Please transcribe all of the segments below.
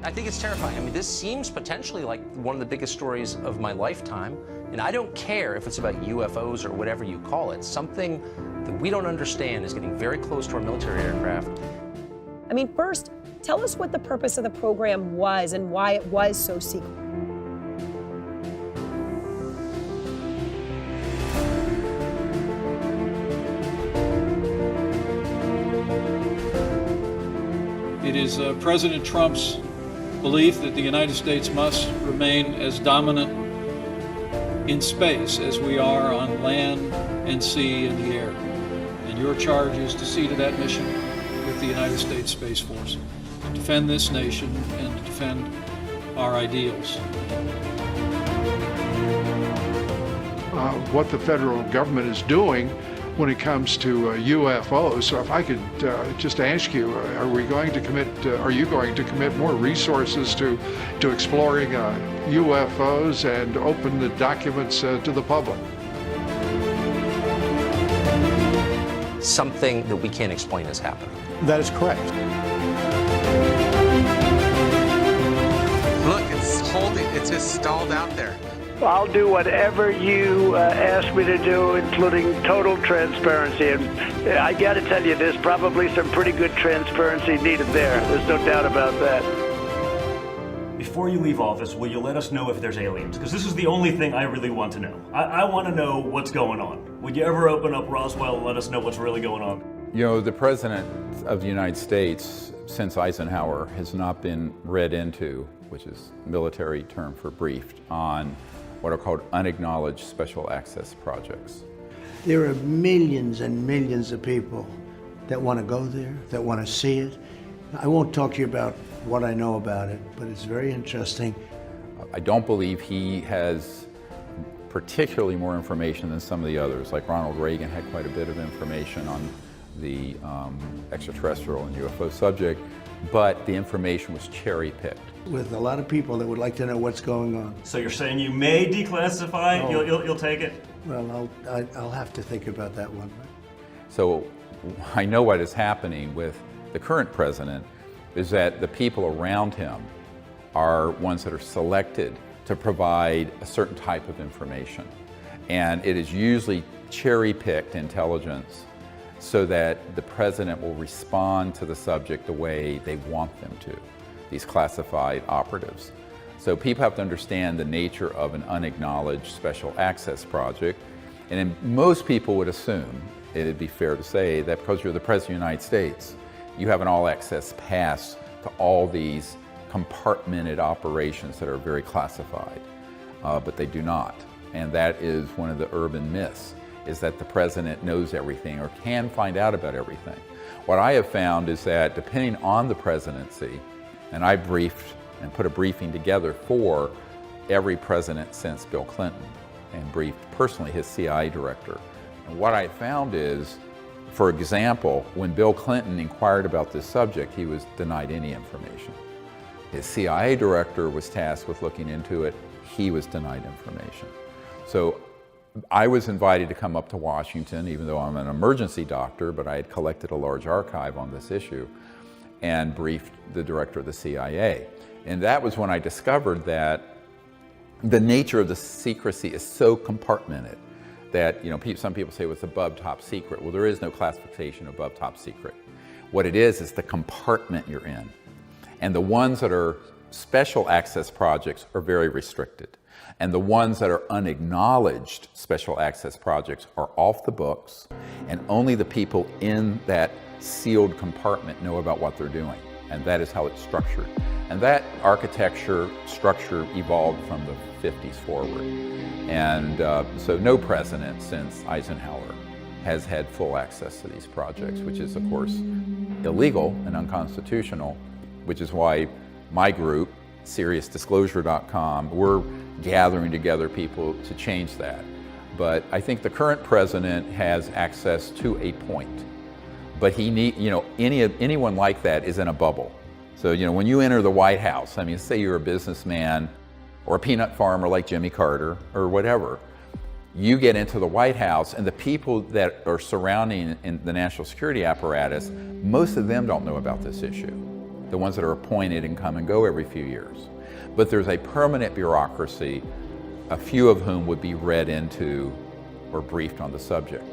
I think it's terrifying. I mean, this seems potentially like one of the biggest stories of my lifetime. And I don't care if it's about UFOs or whatever you call it. Something that we don't understand is getting very close to our military aircraft. I mean, first, tell us what the purpose of the program was and why it was so secret. It is President Trump's belief that the United States must remain as dominant in space as we are on land and sea and the air. And your charge is to see to that mission with the United States Space Force, to defend this nation and to defend our ideals. What the federal government is doing when it comes to UFOs. So if I could just ask you, are you going to commit more resources to exploring UFOs and open the documents to the public? Something that we can't explain is happening. That is correct. Look, it's just stalled out there. I'll do whatever you ask me to do, including total transparency. And I got to tell you, there's probably some pretty good transparency needed there. There's no doubt about that. Before you leave office, will you let us know if there's aliens? Because this is the only thing I really want to know. I want to know what's going on. Would you ever open up Roswell and let us know what's really going on? You know, the President of the United States, since Eisenhower, has not been read into, which is a military term for briefed, on what are called unacknowledged special access projects. There are millions and millions of people that want to go there, that want to see it. I won't talk to you about what I know about it, but it's very interesting. I don't believe he has particularly more information than some of the others. Like Ronald Reagan had quite a bit of information on the extraterrestrial and UFO subject, but the information was cherry-picked. With a lot of people that would like to know what's going on. So you're saying you may declassify? No. You'll take it? Well, I'll have to think about that one. So I know what is happening with the current president is that the people around him are ones that are selected to provide a certain type of information. And it is usually cherry-picked intelligence so that the president will respond to the subject the way they want them to, these classified operatives. So people have to understand the nature of an unacknowledged special access project. And most people would assume, it'd be fair to say, that because you're the President of the United States, you have an all-access pass to all these compartmented operations that are very classified, but they do not. And that is one of the urban myths, is that the president knows everything or can find out about everything. What I have found is that depending on the presidency, and I briefed and put a briefing together for every president since Bill Clinton and briefed personally his CIA director. And what I found is, for example, when Bill Clinton inquired about this subject, he was denied any information. His CIA director was tasked with looking into it. He was denied information. So I was invited to come up to Washington, even though I'm an emergency doctor, but I had collected a large archive on this issue and briefed the director of the CIA. And that was when I discovered that the nature of the secrecy is so compartmented that, you know, some people say, well, it's above top secret. Well, there is no classification above top secret. What it is the compartment you're in. And the ones that are special access projects are very restricted. And the ones that are unacknowledged special access projects are off the books, and only the people in that sealed compartment know about what they're doing. And that is how it's structured. And that architecture structure evolved from the 50s forward. And so no president since Eisenhower has had full access to these projects, which is of course illegal and unconstitutional, which is why my group, SeriousDisclosure.com, we're gathering together people to change that. But I think the current president has access to a point. But he anyone like that is in a bubble. So, when you enter the White House, I mean, say you're a businessman or a peanut farmer like Jimmy Carter or whatever, you get into the White House and the people that are surrounding in the national security apparatus, most of them don't know about this issue. the ones that are appointed and come and go every few years. But there's a permanent bureaucracy, a few of whom would be read into or briefed on the subject.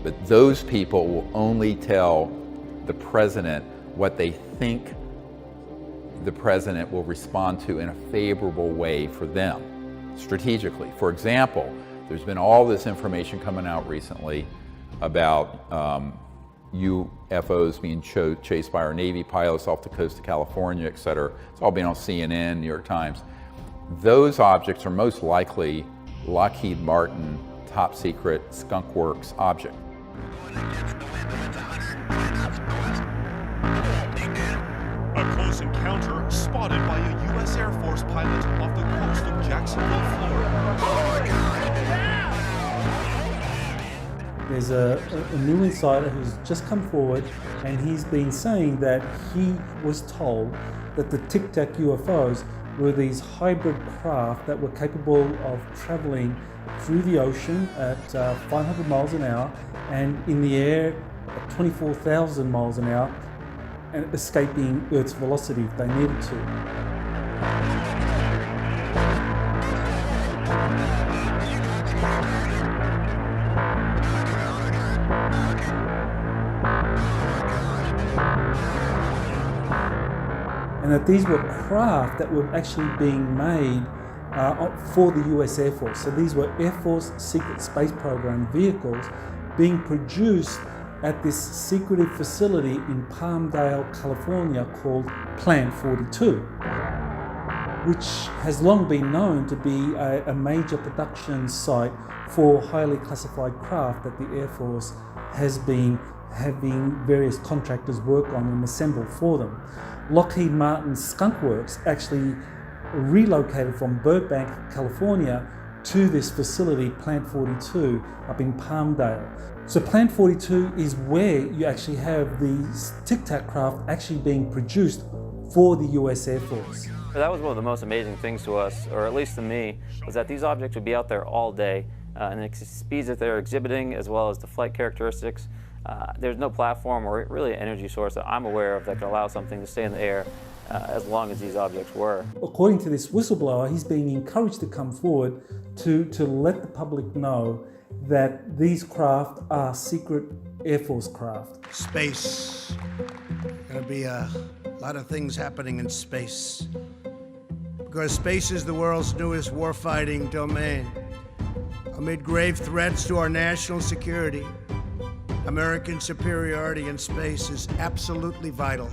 But those people will only tell the president what they think the president will respond to in a favorable way for them, strategically. For example, there's been all this information coming out recently about UFOs being chased by our Navy pilots off the coast of California, et cetera. It's all been on CNN, New York Times. Those objects are most likely Lockheed Martin top secret Skunk Works object. A close encounter spotted by a U.S. Air Force pilot off the coast of Jacksonville, Florida. There's a new insider who's just come forward, and he's been saying that he was told that the Tic Tac UFOs were these hybrid craft that were capable of traveling through the ocean at 500 miles an hour and in the air at 24,000 miles an hour, and escaping Earth's velocity if they needed to. And that these were craft that were actually being made for the US Air Force. So these were Air Force Secret Space Program vehicles being produced at this secretive facility in Palmdale, California called Plant 42, which has long been known to be a major production site for highly classified craft that the Air Force has been having various contractors work on and assemble for them. Lockheed Martin's Skunk Works actually relocated from Burbank, California to this facility, Plant 42, up in Palmdale. So Plant 42 is where you actually have these Tic Tac craft actually being produced for the US Air Force. That was one of the most amazing things to us, or at least to me, was that these objects would be out there all day, and the speeds that they're exhibiting, as well as the flight characteristics. There's no platform or really an energy source that I'm aware of that could allow something to stay in the air as long as these objects were. According to this whistleblower, he's being encouraged to come forward to let the public know that these craft are secret Air Force craft. Space. Gonna be a lot of things happening in space. Because space is the world's newest warfighting domain. Amid grave threats to our national security, American superiority in space is absolutely vital.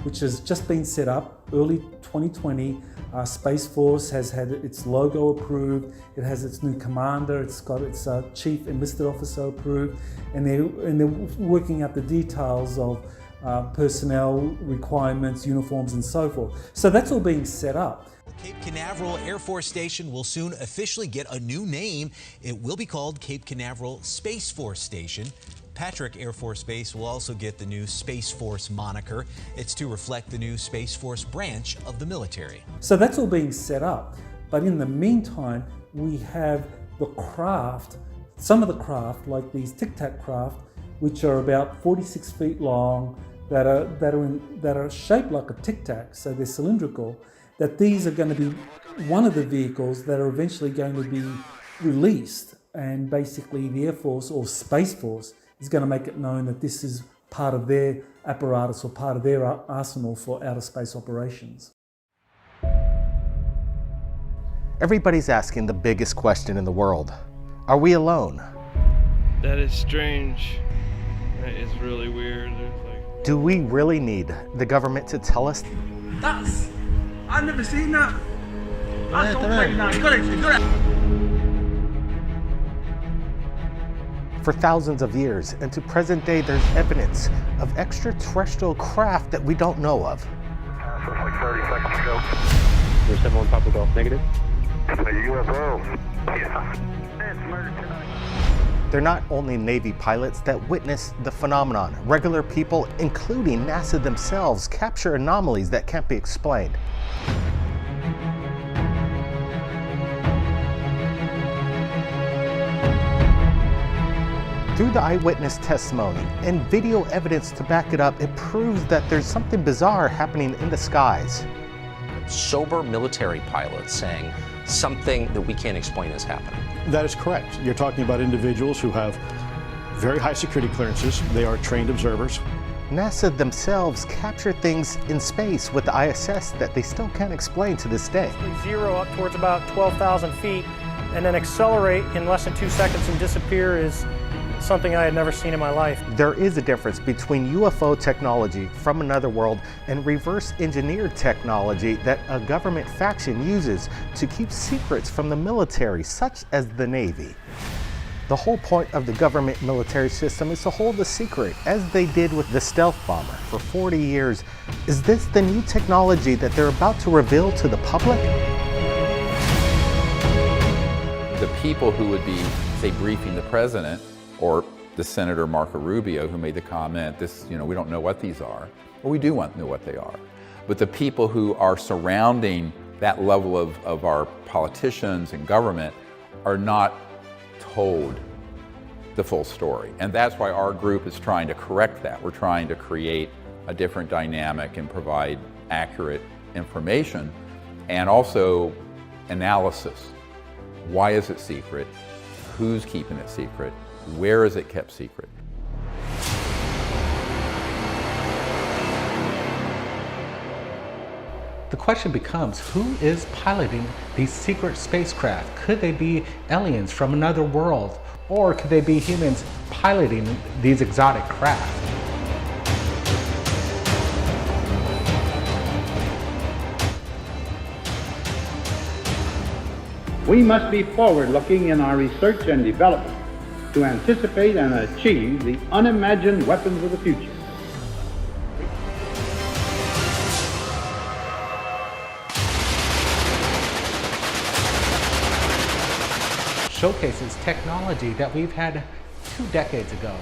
Which has just been set up early 2020. Space Force has had its logo approved. It has its new commander. It's got its chief enlisted officer approved, and they're working out the details of personnel requirements, uniforms, and so forth. So that's all being set up. Cape Canaveral Air Force Station will soon officially get a new name. It will be called Cape Canaveral Space Force Station. Patrick Air Force Base will also get the new Space Force moniker. It's to reflect the new Space Force branch of the military. So that's all being set up. But in the meantime, we have the craft, some of the craft, like these Tic Tac craft, which are about 46 feet long, that are shaped like a Tic Tac, so they're cylindrical, that these are going to be one of the vehicles that are eventually going to be released, and basically the Air Force or Space Force is going to make it known that this is part of their apparatus or part of their arsenal for outer space operations. Everybody's asking the biggest question in the world. Are we alone? That is strange. That is really weird. Do we really need the government to tell us? I've never seen that. That's all fake now. You got it. For thousands of years, and to present day, there's evidence of extraterrestrial craft that we don't know of. Like 30 seconds ago. There's 7-1 Papa Golf negative. A UFO. Yeah. It's murder tonight. They're not only Navy pilots that witness the phenomenon. Regular people, including NASA themselves, capture anomalies that can't be explained. Through the eyewitness testimony and video evidence to back it up, it proves that there's something bizarre happening in the skies. Sober military pilots saying something that we can't explain is happening. That is correct. You're talking about individuals who have very high security clearances. They are trained observers. NASA themselves capture things in space with the ISS that they still can't explain to this day. Zero up towards about 12,000 feet and then accelerate in less than 2 seconds and disappear is something I had never seen in my life. There is a difference between UFO technology from another world and reverse engineered technology that a government faction uses to keep secrets from the military, such as the Navy. The whole point of the government military system is to hold a secret, as they did with the stealth bomber for 40 years. Is this the new technology that they're about to reveal to the public? The people who would be, say, briefing the president, or the Senator Marco Rubio who made the comment, we don't know what these are. Well, we do want to know what they are. But the people who are surrounding that level of our politicians and government are not told the full story. And that's why our group is trying to correct that. We're trying to create a different dynamic and provide accurate information and also analysis. Why is it secret? Who's keeping it secret? Where is it kept secret? The question becomes, who is piloting these secret spacecraft? Could they be aliens from another world? Or could they be humans piloting these exotic craft? We must be forward-looking in our research and development to anticipate and achieve the unimagined weapons of the future. Showcases technology that we've had 2 decades ago.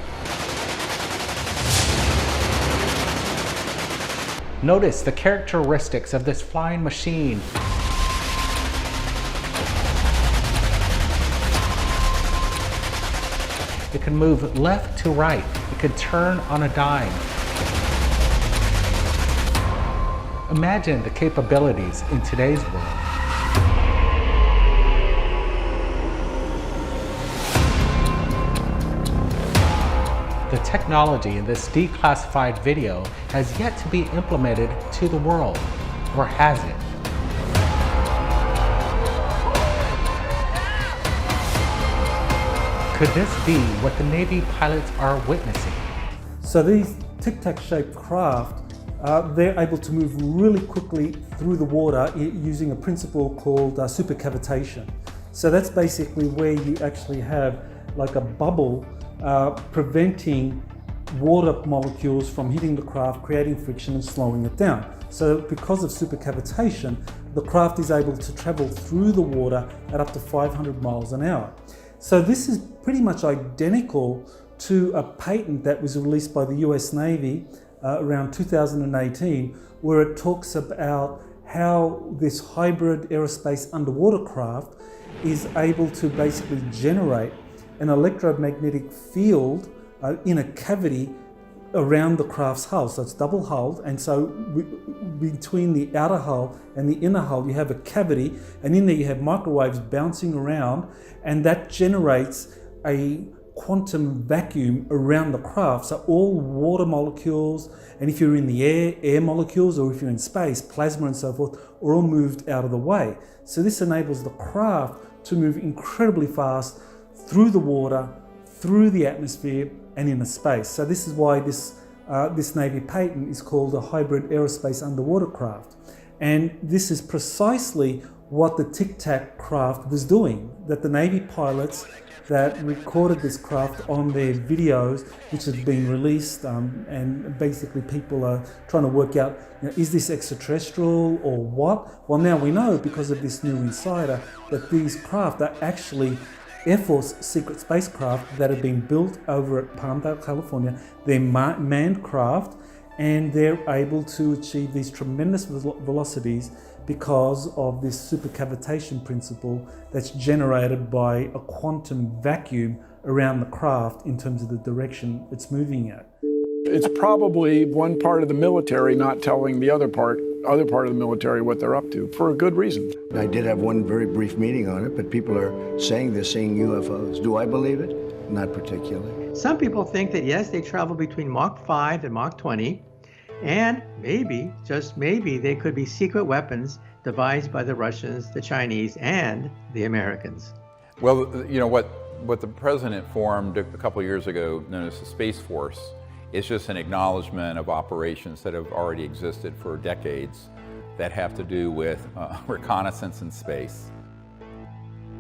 Notice the characteristics of this flying machine. It can move left to right. It can turn on a dime. Imagine the capabilities in today's world. The technology in this declassified video has yet to be implemented to the world, or has it? Could this be what the Navy pilots are witnessing? So these tic-tac shaped craft, they're able to move really quickly through the water using a principle called supercavitation. So that's basically where you actually have like a bubble preventing water molecules from hitting the craft, creating friction and slowing it down. So because of supercavitation, the craft is able to travel through the water at up to 500 miles an hour. So this is pretty much identical to a patent that was released by the US Navy around 2018, where it talks about how this hybrid aerospace underwater craft is able to basically generate an electromagnetic field in a cavity around the craft's hull. So it's double hulled, and so between the outer hull and the inner hull you have a cavity, and in there you have microwaves bouncing around, and that generates a quantum vacuum around the craft. So all water molecules, and if you're in the air molecules, or if you're in space, plasma and so forth, are all moved out of the way. So this enables the craft to move incredibly fast through the water, through the atmosphere, and into space. So this is why this Navy patent is called a hybrid aerospace underwater craft. And this is precisely what the Tic Tac craft was doing, that the Navy pilots that recorded this craft on their videos, which have been released, and basically people are trying to work out, is this extraterrestrial or what? Well, now we know because of this new insider that these craft are actually Air Force secret spacecraft that have been built over at Palmdale, California. They're manned craft, and they're able to achieve these tremendous velocities because of this supercavitation principle that's generated by a quantum vacuum around the craft in terms of the direction it's moving at. It's probably one part of the military not telling the other part of the military what they're up to, for a good reason. I did have one very brief meeting on it, but people are saying they're seeing UFOs. Do I believe it? Not particularly. Some people think that yes, they travel between Mach 5 and Mach 20, and maybe, just maybe, they could be secret weapons devised by the Russians, the Chinese, and the Americans. Well, you know, what the president formed a couple of years ago, known as the Space Force, is just an acknowledgement of operations that have already existed for decades that have to do with reconnaissance in space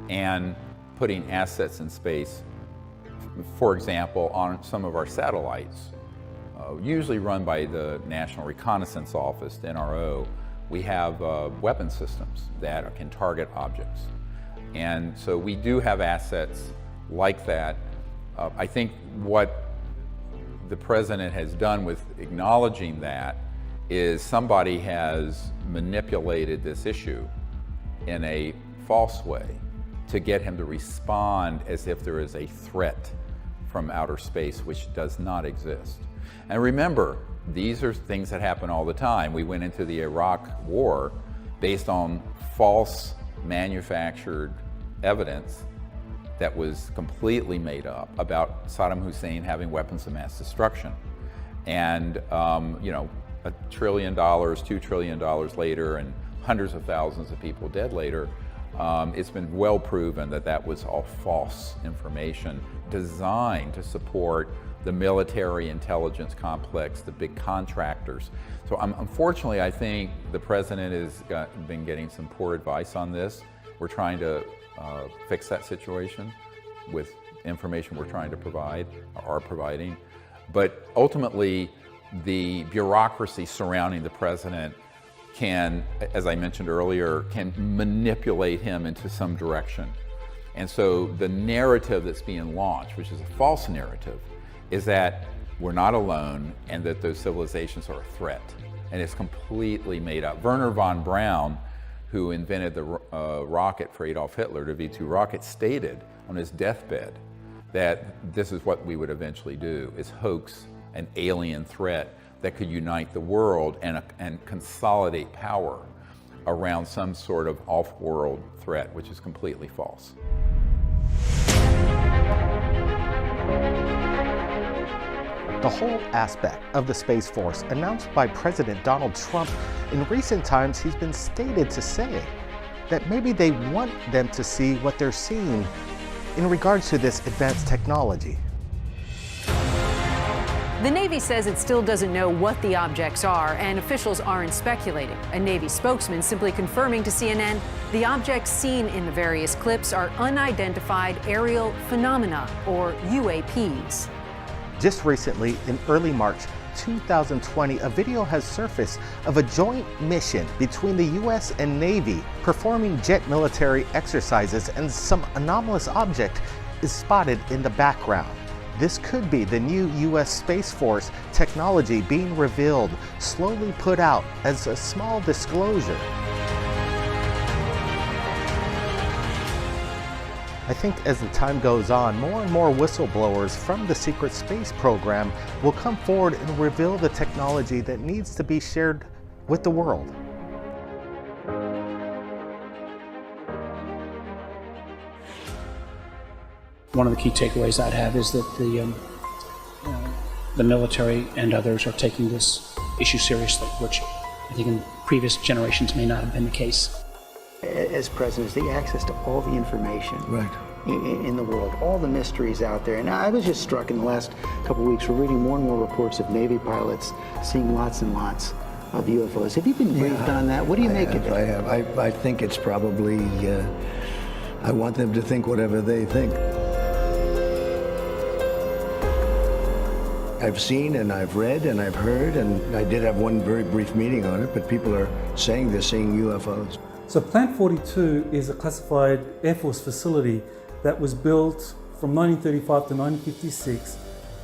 and putting assets in space. For example, on some of our satellites, usually run by the National Reconnaissance Office, the NRO, we have weapon systems that can target objects. And so we do have assets like that. I think what the president has done with acknowledging that is somebody has manipulated this issue in a false way to get him to respond as if there is a threat from outer space, which does not exist. And remember, these are things that happen all the time. We went into the Iraq War based on false manufactured evidence that was completely made up about Saddam Hussein having weapons of mass destruction. And you know, $1 trillion, $2 trillion later, and hundreds of thousands of people dead later, it's been well proven that that was all false information designed to support the military intelligence complex, the big contractors. So unfortunately, I think the president has been getting some poor advice on this. We're trying to fix that situation with information we're trying to provide, or are providing. But ultimately, the bureaucracy surrounding the president can, as I mentioned earlier, can manipulate him into some direction. And so the narrative that's being launched, which is a false narrative, is that we're not alone and that those civilizations are a threat. And it's completely made up. Wernher von Braun, who invented the rocket for Adolf Hitler, the V-2 rocket, stated on his deathbed that this is what we would eventually do, is hoax an alien threat that could unite the world and consolidate power around some sort of off-world threat, which is completely false. The whole aspect of the Space Force, announced by President Donald Trump, in recent times he's been stated to say that maybe they want them to see what they're seeing in regards to this advanced technology. The Navy says it still doesn't know what the objects are, and officials aren't speculating. A Navy spokesman simply confirming to CNN the objects seen in the various clips are unidentified aerial phenomena, or UAPs. Just recently, in early March 2020, a video has surfaced of a joint mission between the U.S. and Navy performing jet military exercises, and some anomalous object is spotted in the background. This could be the new U.S. Space Force technology being revealed, slowly put out as a small disclosure. I think as the time goes on, more and more whistleblowers from the secret space program will come forward and reveal the technology that needs to be shared with the world. One of the key takeaways I'd have is that the military and others are taking this issue seriously, which I think in previous generations may not have been the case. As president, the access to all the information in the world, all the mysteries out there. And I was just struck in the last couple of weeks, we're reading more and more reports of Navy pilots seeing lots and lots of UFOs. Have you been briefed on that? What do you make of it? I have. I think it's probably, I want them to think whatever they think. I've seen and I've read and I've heard, and I did have one very brief meeting on it, but people are saying they're seeing UFOs. So Plant 42 is a classified Air Force facility that was built from 1935 to 1956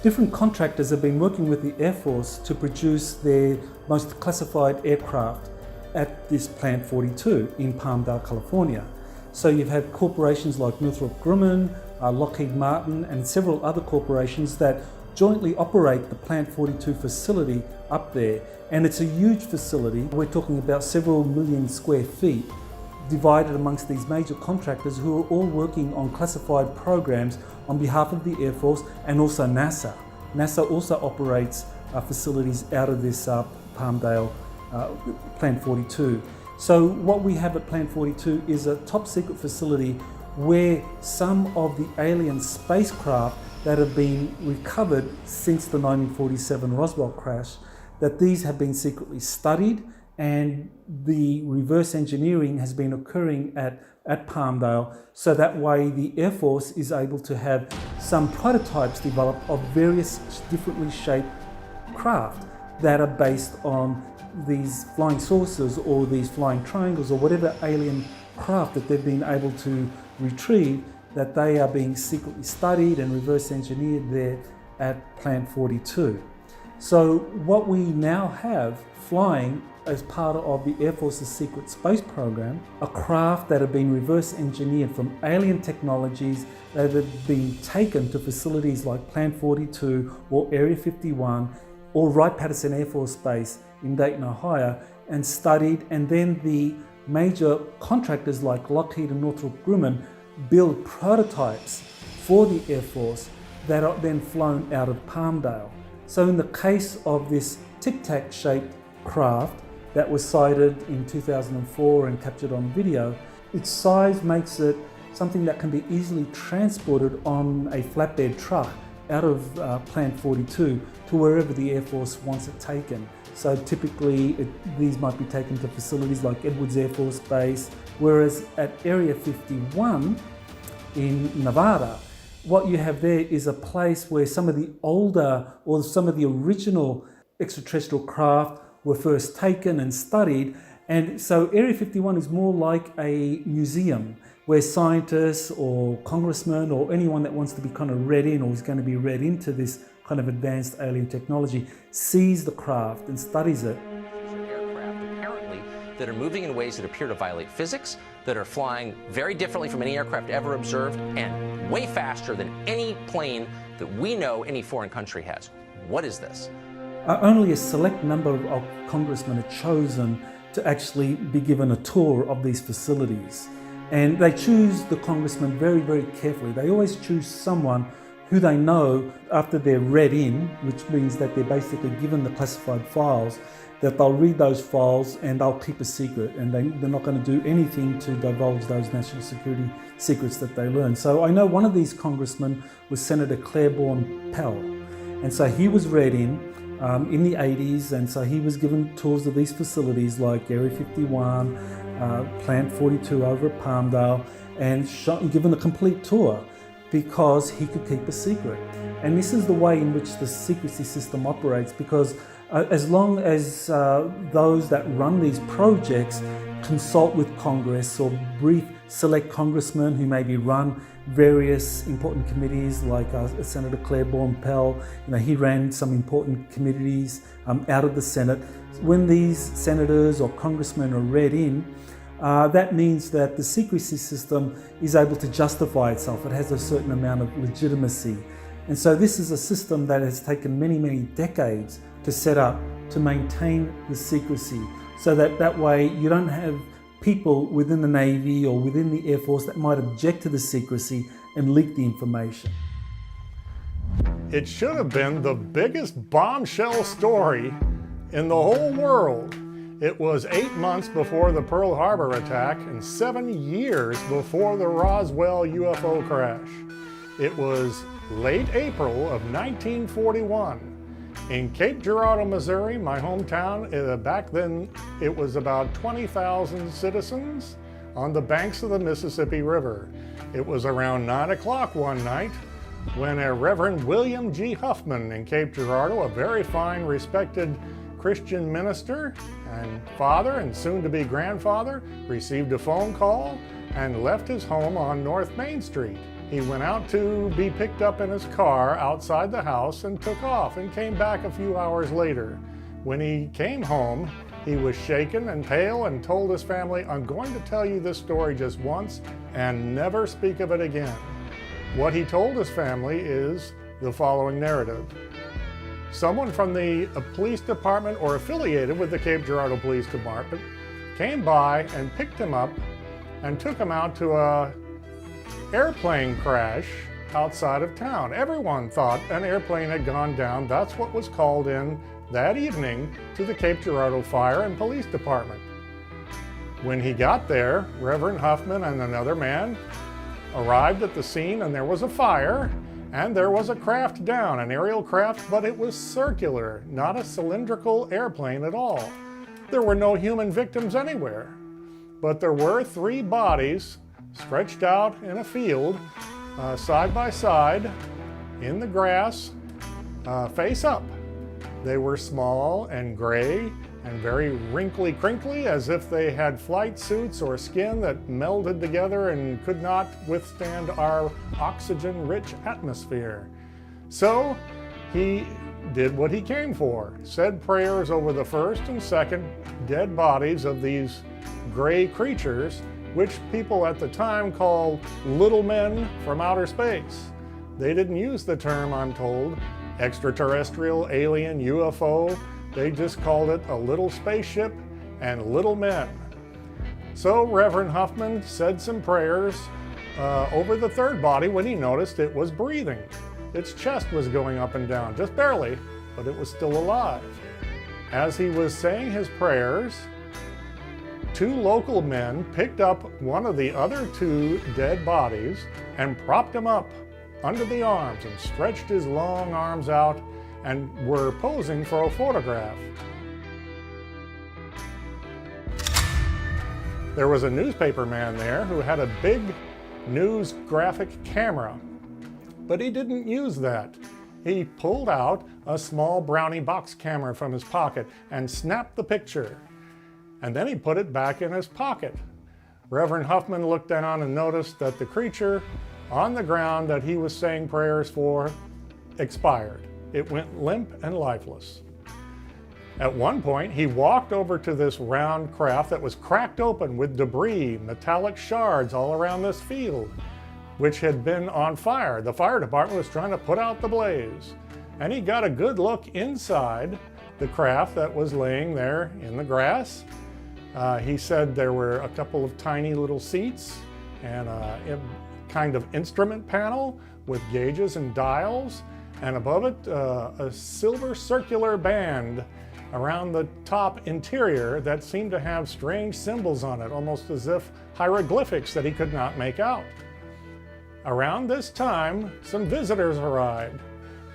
Different contractors have been working with the Air Force to produce their most classified aircraft at this Plant 42 in Palmdale, California. So you've had corporations like Northrop Grumman, Lockheed Martin, and several other corporations that jointly operate the Plant 42 facility up there. And it's a huge facility. We're talking about several million square feet divided amongst these major contractors who are all working on classified programs on behalf of the Air Force and also NASA. NASA also operates facilities out of this Palmdale Plant 42. So what we have at Plant 42 is a top secret facility where some of the alien spacecraft that have been recovered since the 1947 Roswell crash, that these have been secretly studied, and the reverse engineering has been occurring at Palmdale, so that way the Air Force is able to have some prototypes developed of various differently shaped craft that are based on these flying saucers or these flying triangles or whatever alien craft that they've been able to retrieve, that they are being secretly studied and reverse engineered there at Plant 42. So what we now have flying as part of the Air Force's secret space program are craft that have been reverse engineered from alien technologies that have been taken to facilities like Plant 42 or Area 51 or Wright-Patterson Air Force Base in Dayton, Ohio, and studied, and then the major contractors like Lockheed and Northrop Grumman build prototypes for the Air Force that are then flown out of Palmdale. So in the case of this tic-tac shaped craft that was sighted in 2004 and captured on video, its size makes it something that can be easily transported on a flatbed truck out of Plant 42 to wherever the Air Force wants it taken. So typically these might be taken to facilities like Edwards Air Force Base, whereas at Area 51 in Nevada, what you have there is a place where some of the older or some of the original extraterrestrial craft were first taken and studied. And so Area 51 is more like a museum where scientists or congressmen or anyone that wants to be kind of read in or is going to be read into this kind of advanced alien technology sees the craft and studies it. Aircraft apparently that are moving in ways that appear to violate physics, that are flying very differently from any aircraft ever observed and way faster than any plane that we know any foreign country has. What is this? Only a select number of congressmen are chosen to actually be given a tour of these facilities. And they choose the congressman very, very carefully. They always choose someone who they know after they're read in, which means that they're basically given the classified files, that they'll read those files and they'll keep a secret, and they're not going to do anything to divulge those national security secrets that they learn. So I know one of these congressmen was Senator Claiborne Pell, and so he was read in the 80s, and so he was given tours of these facilities like Area 51, Plant 42 over at Palmdale, and given a complete tour because he could keep a secret. And this is the way in which the secrecy system operates, because as long as those that run these projects consult with Congress or brief select congressmen who maybe run various important committees, like Senator Claiborne Pell, he ran some important committees out of the Senate. When these senators or congressmen are read in, that means that the secrecy system is able to justify itself. It has a certain amount of legitimacy. And so this is a system that has taken many, many decades to set up to maintain the secrecy, so that way you don't have people within the Navy or within the Air Force that might object to the secrecy and leak the information. It should have been the biggest bombshell story in the whole world. It was 8 months before the Pearl Harbor attack and 7 years before the Roswell UFO crash. It was late April of 1941. In Cape Girardeau, Missouri, my hometown, back then it was about 20,000 citizens on the banks of the Mississippi River. It was around 9 o'clock one night when a Reverend William G. Huffman in Cape Girardeau, a very fine, respected Christian minister and father and soon-to-be grandfather, received a phone call and left his home on North Main Street. He went out to be picked up in his car outside the house and took off and came back a few hours later. When he came home, he was shaken and pale and told his family, "I'm going to tell you this story just once and never speak of it again." What he told his family is the following narrative. Someone from the police department or affiliated with the Cape Girardeau Police Department came by and picked him up and took him out to a airplane crash outside of town. Everyone thought an airplane had gone down. That's what was called in that evening to the Cape Girardeau Fire and Police Department. When he got there, Reverend Huffman and another man arrived at the scene, and there was a fire, and there was a craft down, an aerial craft, but it was circular, not a cylindrical airplane at all. There were no human victims anywhere, but there were 3 bodies stretched out in a field, side by side, in the grass, face up. They were small and gray and very wrinkly crinkly, as if they had flight suits or skin that melded together and could not withstand our oxygen-rich atmosphere. So he did what he came for, said prayers over the first and second dead bodies of these gray creatures, which people at the time called little men from outer space. They didn't use the term, I'm told, extraterrestrial, alien, UFO. They just called it a little spaceship and little men. So Reverend Huffman said some prayers over the third body when he noticed it was breathing. Its chest was going up and down, just barely, but it was still alive. As he was saying his prayers, 2 local men picked up one of the other 2 dead bodies and propped him up under the arms and stretched his long arms out and were posing for a photograph. There was a newspaper man there who had a big news graphic camera, but he didn't use that. He pulled out a small Brownie box camera from his pocket and snapped the picture. And then he put it back in his pocket. Reverend Huffman looked down and noticed that the creature on the ground that he was saying prayers for expired. It went limp and lifeless. At one point, he walked over to this round craft that was cracked open with debris, metallic shards all around this field, which had been on fire. The fire department was trying to put out the blaze. And he got a good look inside the craft that was laying there in the grass. He said there were a couple of tiny little seats and a kind of instrument panel with gauges and dials, and above it a silver circular band around the top interior that seemed to have strange symbols on it, almost as if hieroglyphics that he could not make out. Around this time, some visitors arrived,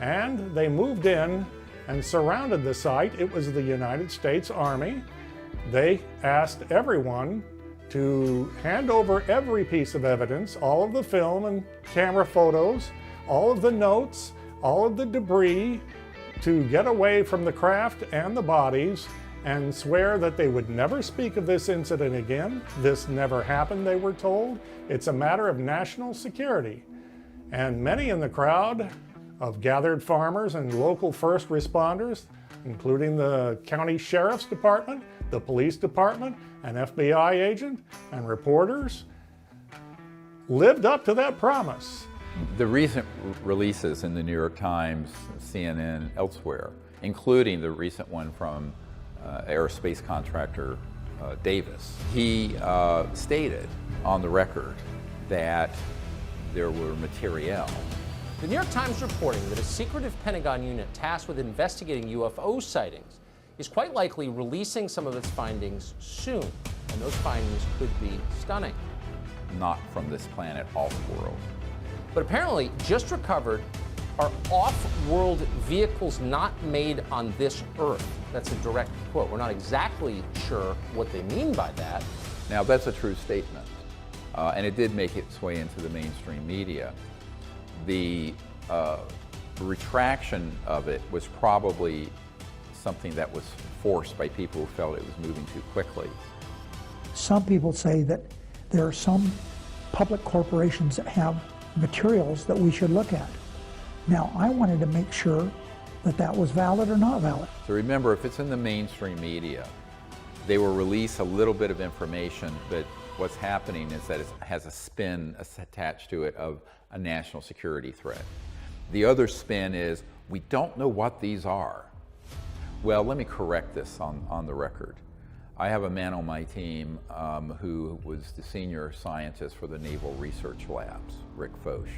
and they moved in and surrounded the site. It was the United States Army. They asked everyone to hand over every piece of evidence, all of the film and camera photos, all of the notes, all of the debris, to get away from the craft and the bodies and swear that they would never speak of this incident again. This never happened, they were told. It's a matter of national security. And many in the crowd of gathered farmers and local first responders, including the county sheriff's department, the police department, an FBI agent, and reporters, lived up to that promise. The recent releases in the New York Times, CNN, elsewhere, including the recent one from aerospace contractor Davis, he stated on the record that there were materiel. The New York Times reporting that a secretive Pentagon unit tasked with investigating UFO sightings is quite likely releasing some of its findings soon, and those findings could be stunning. Not from this planet, off-world. But apparently, just recovered are off-world vehicles not made on this Earth. That's a direct quote. We're not exactly sure what they mean by that. Now, that's a true statement, and it did make its way into the mainstream media. The retraction of it was probably something that was forced by people who felt it was moving too quickly. Some people say that there are some public corporations that have materials that we should look at. Now, I wanted to make sure that that was valid or not valid. So remember, if it's in the mainstream media, they will release a little bit of information, but what's happening is that it has a spin attached to it of a national security threat. The other spin is, we don't know what these are. Well, let me correct this on the record. I have a man on my team who was the senior scientist for the Naval Research Labs, Rick Foch.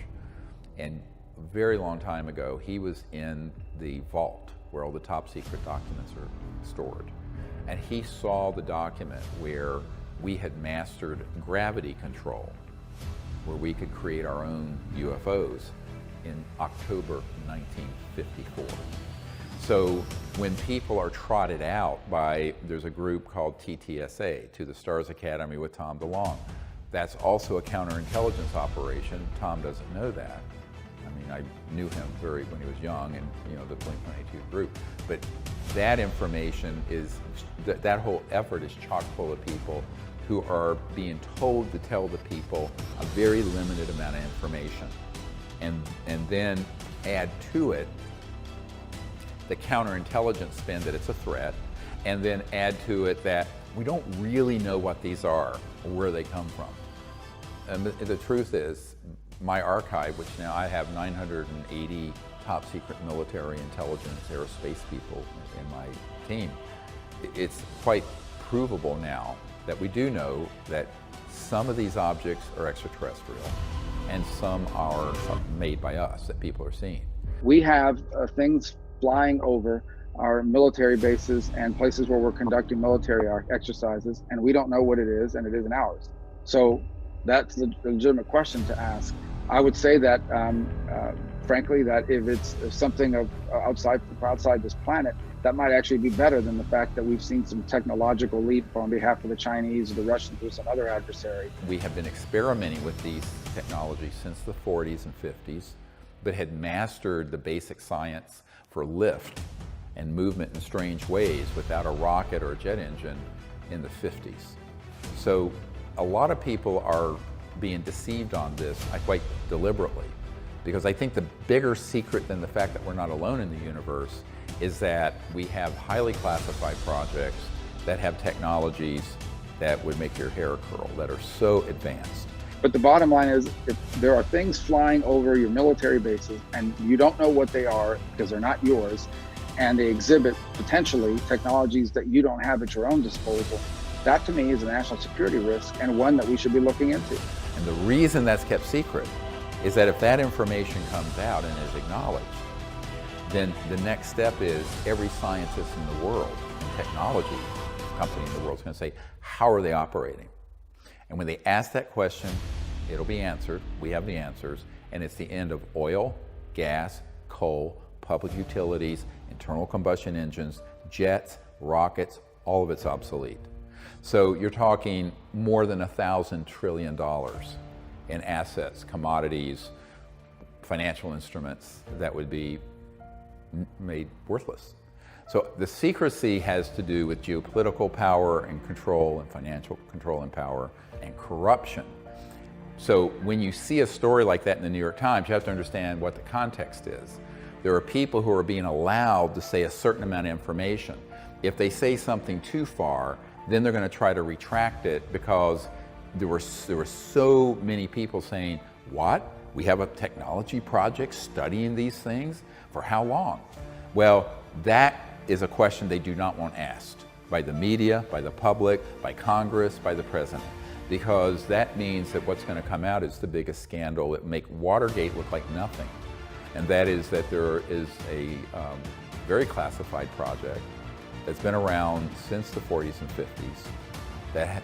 And a very long time ago, he was in the vault where all the top secret documents are stored. And he saw the document where we had mastered gravity control, where we could create our own UFOs in October 1954. So when people are trotted out by, there's a group called TTSA, To the Stars Academy with Tom DeLonge. That's also a counterintelligence operation. Tom doesn't know that. I mean, I knew him when he was young, and the Blink-182 group. But that information is, that whole effort is chock full of people who are being told to tell the people a very limited amount of information, and then add to it the counterintelligence spin that it's a threat, and then add to it that we don't really know what these are or where they come from. And the truth is, my archive, which now I have 980 top secret military intelligence aerospace people in my team, it's quite provable now that we do know that some of these objects are extraterrestrial and some are made by us that people are seeing. We have things flying over our military bases and places where we're conducting military exercises, and we don't know what it is, and it isn't ours. So that's a legitimate question to ask. I would say that, frankly, that if it's something of outside this planet, that might actually be better than the fact that we've seen some technological leap on behalf of the Chinese or the Russians or some other adversary. We have been experimenting with these technologies since the 40s and 50s, but had mastered the basic science for lift and movement in strange ways without a rocket or a jet engine in the 50s. So a lot of people are being deceived on this, quite deliberately, because I think the bigger secret than the fact that we're not alone in the universe is that we have highly classified projects that have technologies that would make your hair curl, that are so advanced. But the bottom line is, if there are things flying over your military bases and you don't know what they are because they're not yours, and they exhibit potentially technologies that you don't have at your own disposal, that to me is a national security risk, and one that we should be looking into. And the reason that's kept secret is that if that information comes out and is acknowledged, then the next step is every scientist in the world, and technology company in the world is going to say, how are they operating? And when they ask that question, it'll be answered. We have the answers. And it's the end of oil, gas, coal, public utilities, internal combustion engines, jets, rockets, all of it's obsolete. So you're talking more than $1,000 trillion in assets, commodities, financial instruments that would be made worthless. So the secrecy has to do with geopolitical power and control and financial control and power and corruption. So when you see a story like that in the New York Times, you have to understand what the context is. There are people who are being allowed to say a certain amount of information. If they say something too far, then they're going to try to retract it because there were so many people saying, what? We have a technology project studying these things? For how long? Well, that is a question they do not want asked by the media, by the public, by Congress, by the president, because that means that what's going to come out is the biggest scandal. It make Watergate look like nothing. And that is that there is a very classified project that's been around since the 40s and 50s that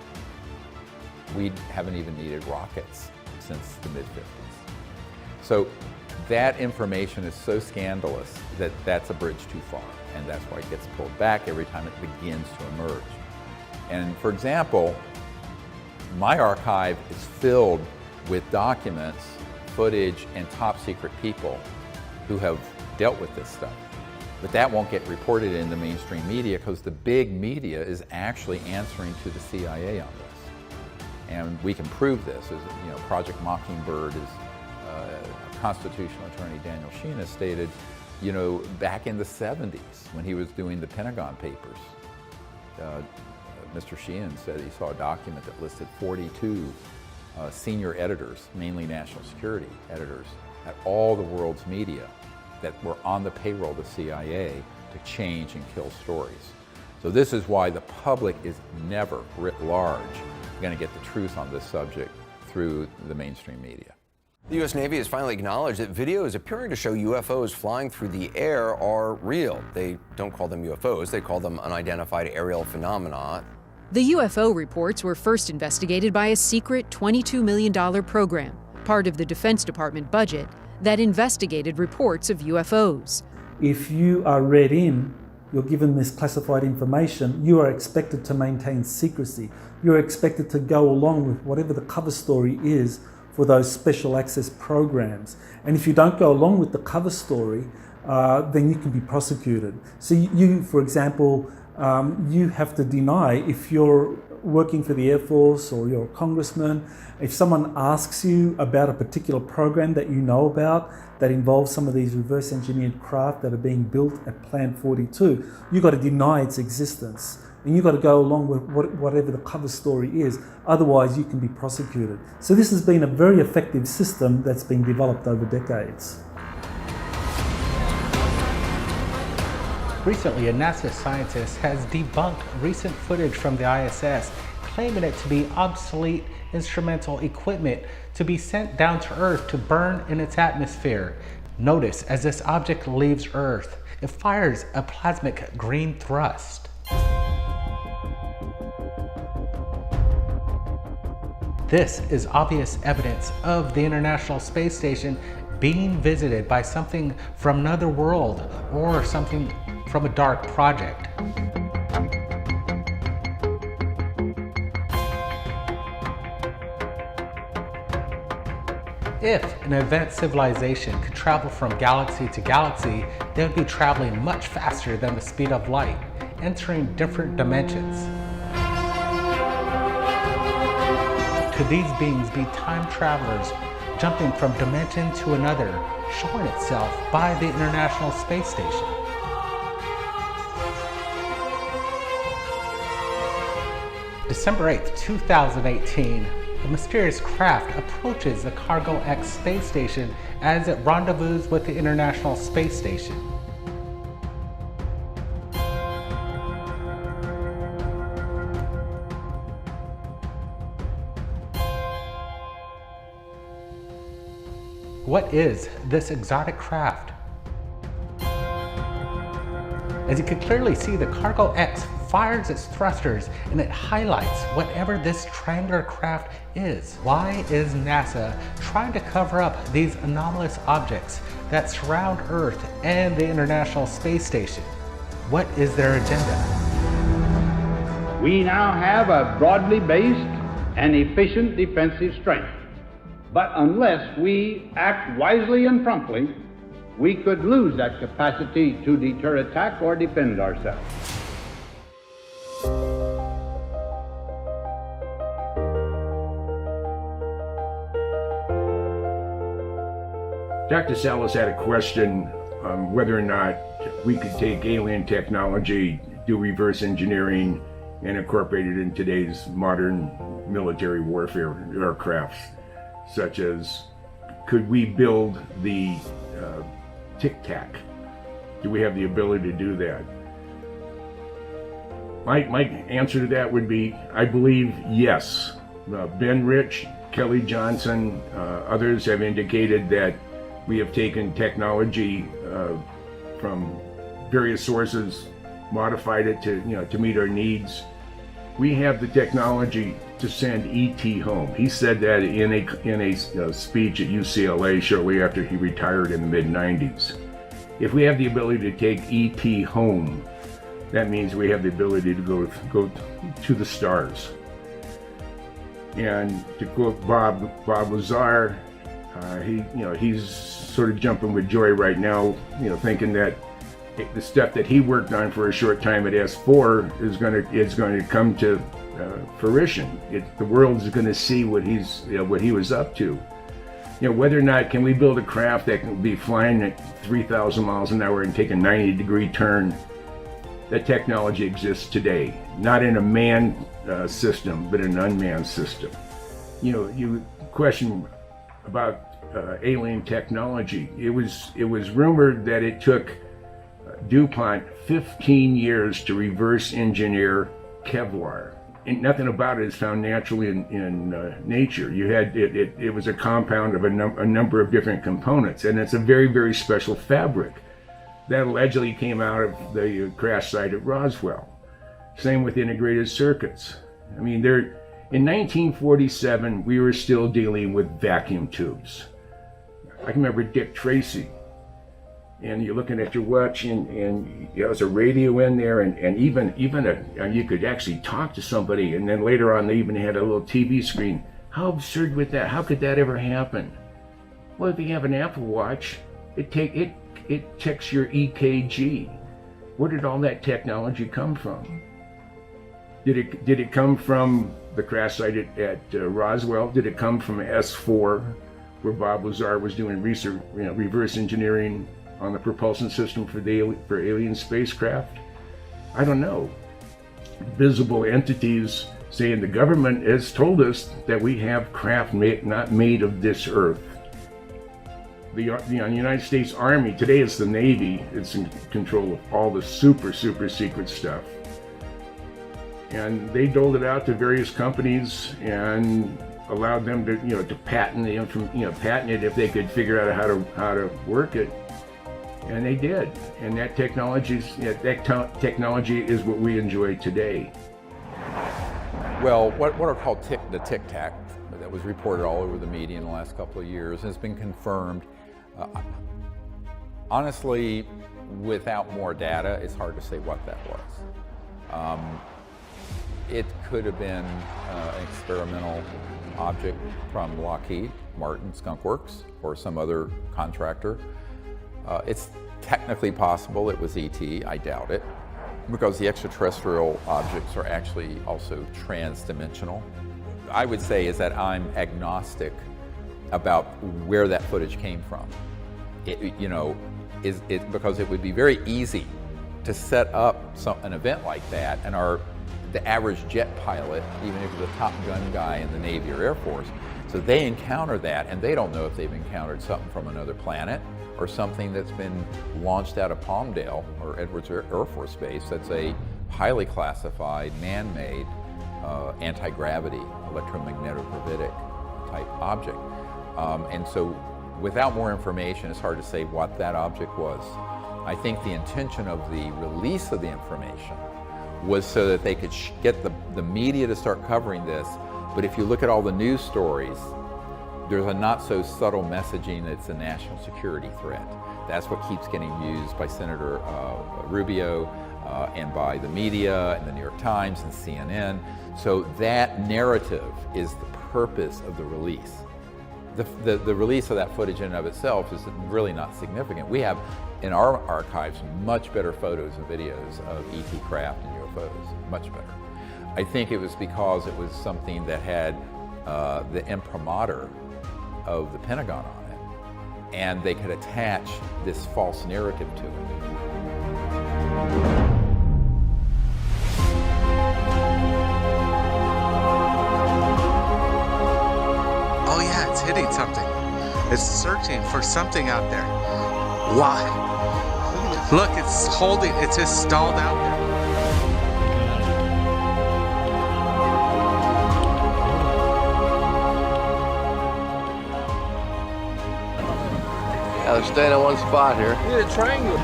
we haven't even needed rockets since the mid-50s. So that information is so scandalous that that's a bridge too far, and that's why it gets pulled back every time it begins to emerge. And for example, my archive is filled with documents, footage, and top secret people who have dealt with this stuff. But that won't get reported in the mainstream media because the big media is actually answering to the CIA on this. And we can prove this. Project Mockingbird is constitutional attorney Daniel Sheen has stated, you know, back in the 70s when he was doing the Pentagon Papers, Mr. Sheehan said he saw a document that listed 42 senior editors, mainly national security editors, at all the world's media that were on the payroll of the CIA to change and kill stories. So this is why the public is never, writ large, going to get the truth on this subject through the mainstream media. The U.S. Navy has finally acknowledged that videos appearing to show UFOs flying through the air are real. They don't call them UFOs, they call them unidentified aerial phenomena. The UFO reports were first investigated by a secret $22 million program, part of the Defense Department budget, that investigated reports of UFOs. If you are read in, you're given this classified information, you are expected to maintain secrecy. You're expected to go along with whatever the cover story is for those special access programs. And if you don't go along with the cover story, then you can be prosecuted. So you, for example, you have to deny, if you're working for the Air Force or you're a congressman, if someone asks you about a particular program that you know about that involves some of these reverse engineered craft that are being built at Plant 42, you've got to deny its existence. And you've got to go along with whatever the cover story is, otherwise you can be prosecuted. So this has been a very effective system that's been developed over decades. Recently, a NASA scientist has debunked recent footage from the ISS, claiming it to be obsolete instrumental equipment to be sent down to Earth to burn in its atmosphere. Notice, as this object leaves Earth, it fires a plasmic green thrust. This is obvious evidence of the International Space Station being visited by something from another world or something from a dark project. If an advanced civilization could travel from galaxy to galaxy, they would be traveling much faster than the speed of light, entering different dimensions. Could these beings be time travelers jumping from dimension to another, showing itself by the International Space Station? December 8th, 2018, a mysterious craft approaches the Cargo X space station as it rendezvous with the International Space Station. What is this exotic craft? As you can clearly see, the Cargo X fires its thrusters and it highlights whatever this triangular craft is. Why is NASA trying to cover up these anomalous objects that surround Earth and the International Space Station? What is their agenda? We now have a broadly based and efficient defensive strength. But unless we act wisely and promptly, we could lose that capacity to deter attack or defend ourselves. Dr. Salas had a question whether or not we could take alien technology, do reverse engineering, and incorporate it in today's modern military warfare aircrafts, such as, could we build the Tic Tac? Do we have the ability to do that? My answer to that would be, I believe yes. Ben Rich, Kelly Johnson, others have indicated that we have taken technology from various sources, modified it to meet our needs. We have the technology to send E.T. home. He said that in a speech at UCLA shortly after he retired in the mid-90s. If we have the ability to take E.T. home, that means we have the ability to go to the stars. And to quote Bob Lazar, he's sort of jumping with joy right now, thinking that the stuff that he worked on for a short time at S4 is going to come to fruition. The world is going to see what he was up to. You know, whether or not can we build a craft that can be flying at 3,000 miles an hour and take a 90-degree turn. That technology exists today, not in a manned system, but in an unmanned system. You know, you question about alien technology. It was rumored that it took DuPont 15 years to reverse engineer Kevlar. And nothing about it is found naturally in nature. You had it was a compound of a number of different components, and it's a very, very special fabric that allegedly came out of the crash site at Roswell. Same with integrated circuits. I mean, in 1947, we were still dealing with vacuum tubes. I can remember Dick Tracy, and you're looking at your watch, and there was a radio in there, and even you could actually talk to somebody, and then later on they even had a little TV screen. How absurd was that? How could that ever happen? Well, if you have an Apple Watch, it checks your EKG. Where did all that technology come from? Did it come from the crash site at Roswell? Did it come from S4, where Bob Lazar was doing research, reverse engineering on the propulsion system for alien spacecraft? I don't know. Visible entities saying the government has told us that we have craft not made of this earth. The United States Army, today it's the Navy, it's in control of all the super secret stuff. And they doled it out to various companies and allowed them to patent patent it if they could figure out how to work it. And they did. And that technology is what we enjoy today. Well, what are called the Tic Tac that was reported all over the media in the last couple of years has been confirmed. Honestly, without more data, it's hard to say what that was. It could have been an experimental object from Lockheed Martin Skunk Works or some other contractor. It's technically possible it was ET. I doubt it, because the extraterrestrial objects are actually also trans-dimensional. I would say is that I'm agnostic about where that footage came from. Because it would be very easy to set up an event like that, and the average jet pilot, even if it's a Top Gun guy in the Navy or Air Force, so they encounter that, and they don't know if they've encountered something from another planet or something that's been launched out of Palmdale or Edwards Air Force Base that's a highly classified, man-made, anti-gravity, electromagnetic type object. And so without more information, it's hard to say what that object was. I think the intention of the release of the information was so that they could get the media to start covering this. But if you look at all the news stories, there's a not so subtle messaging that it's a national security threat. That's what keeps getting used by Senator Rubio and by the media and the New York Times and CNN. So that narrative is the purpose of the release. The release of that footage in and of itself is really not significant. We have in our archives much better photos and videos of ET craft and UFOs, much better. I think it was because it was something that had the imprimatur of the Pentagon on it, and they could attach this false narrative to it. Oh yeah, it's hitting something. It's searching for something out there. Why? Look, it's just stalled out there. Yeah, they're staying in one spot here. We need a triangle.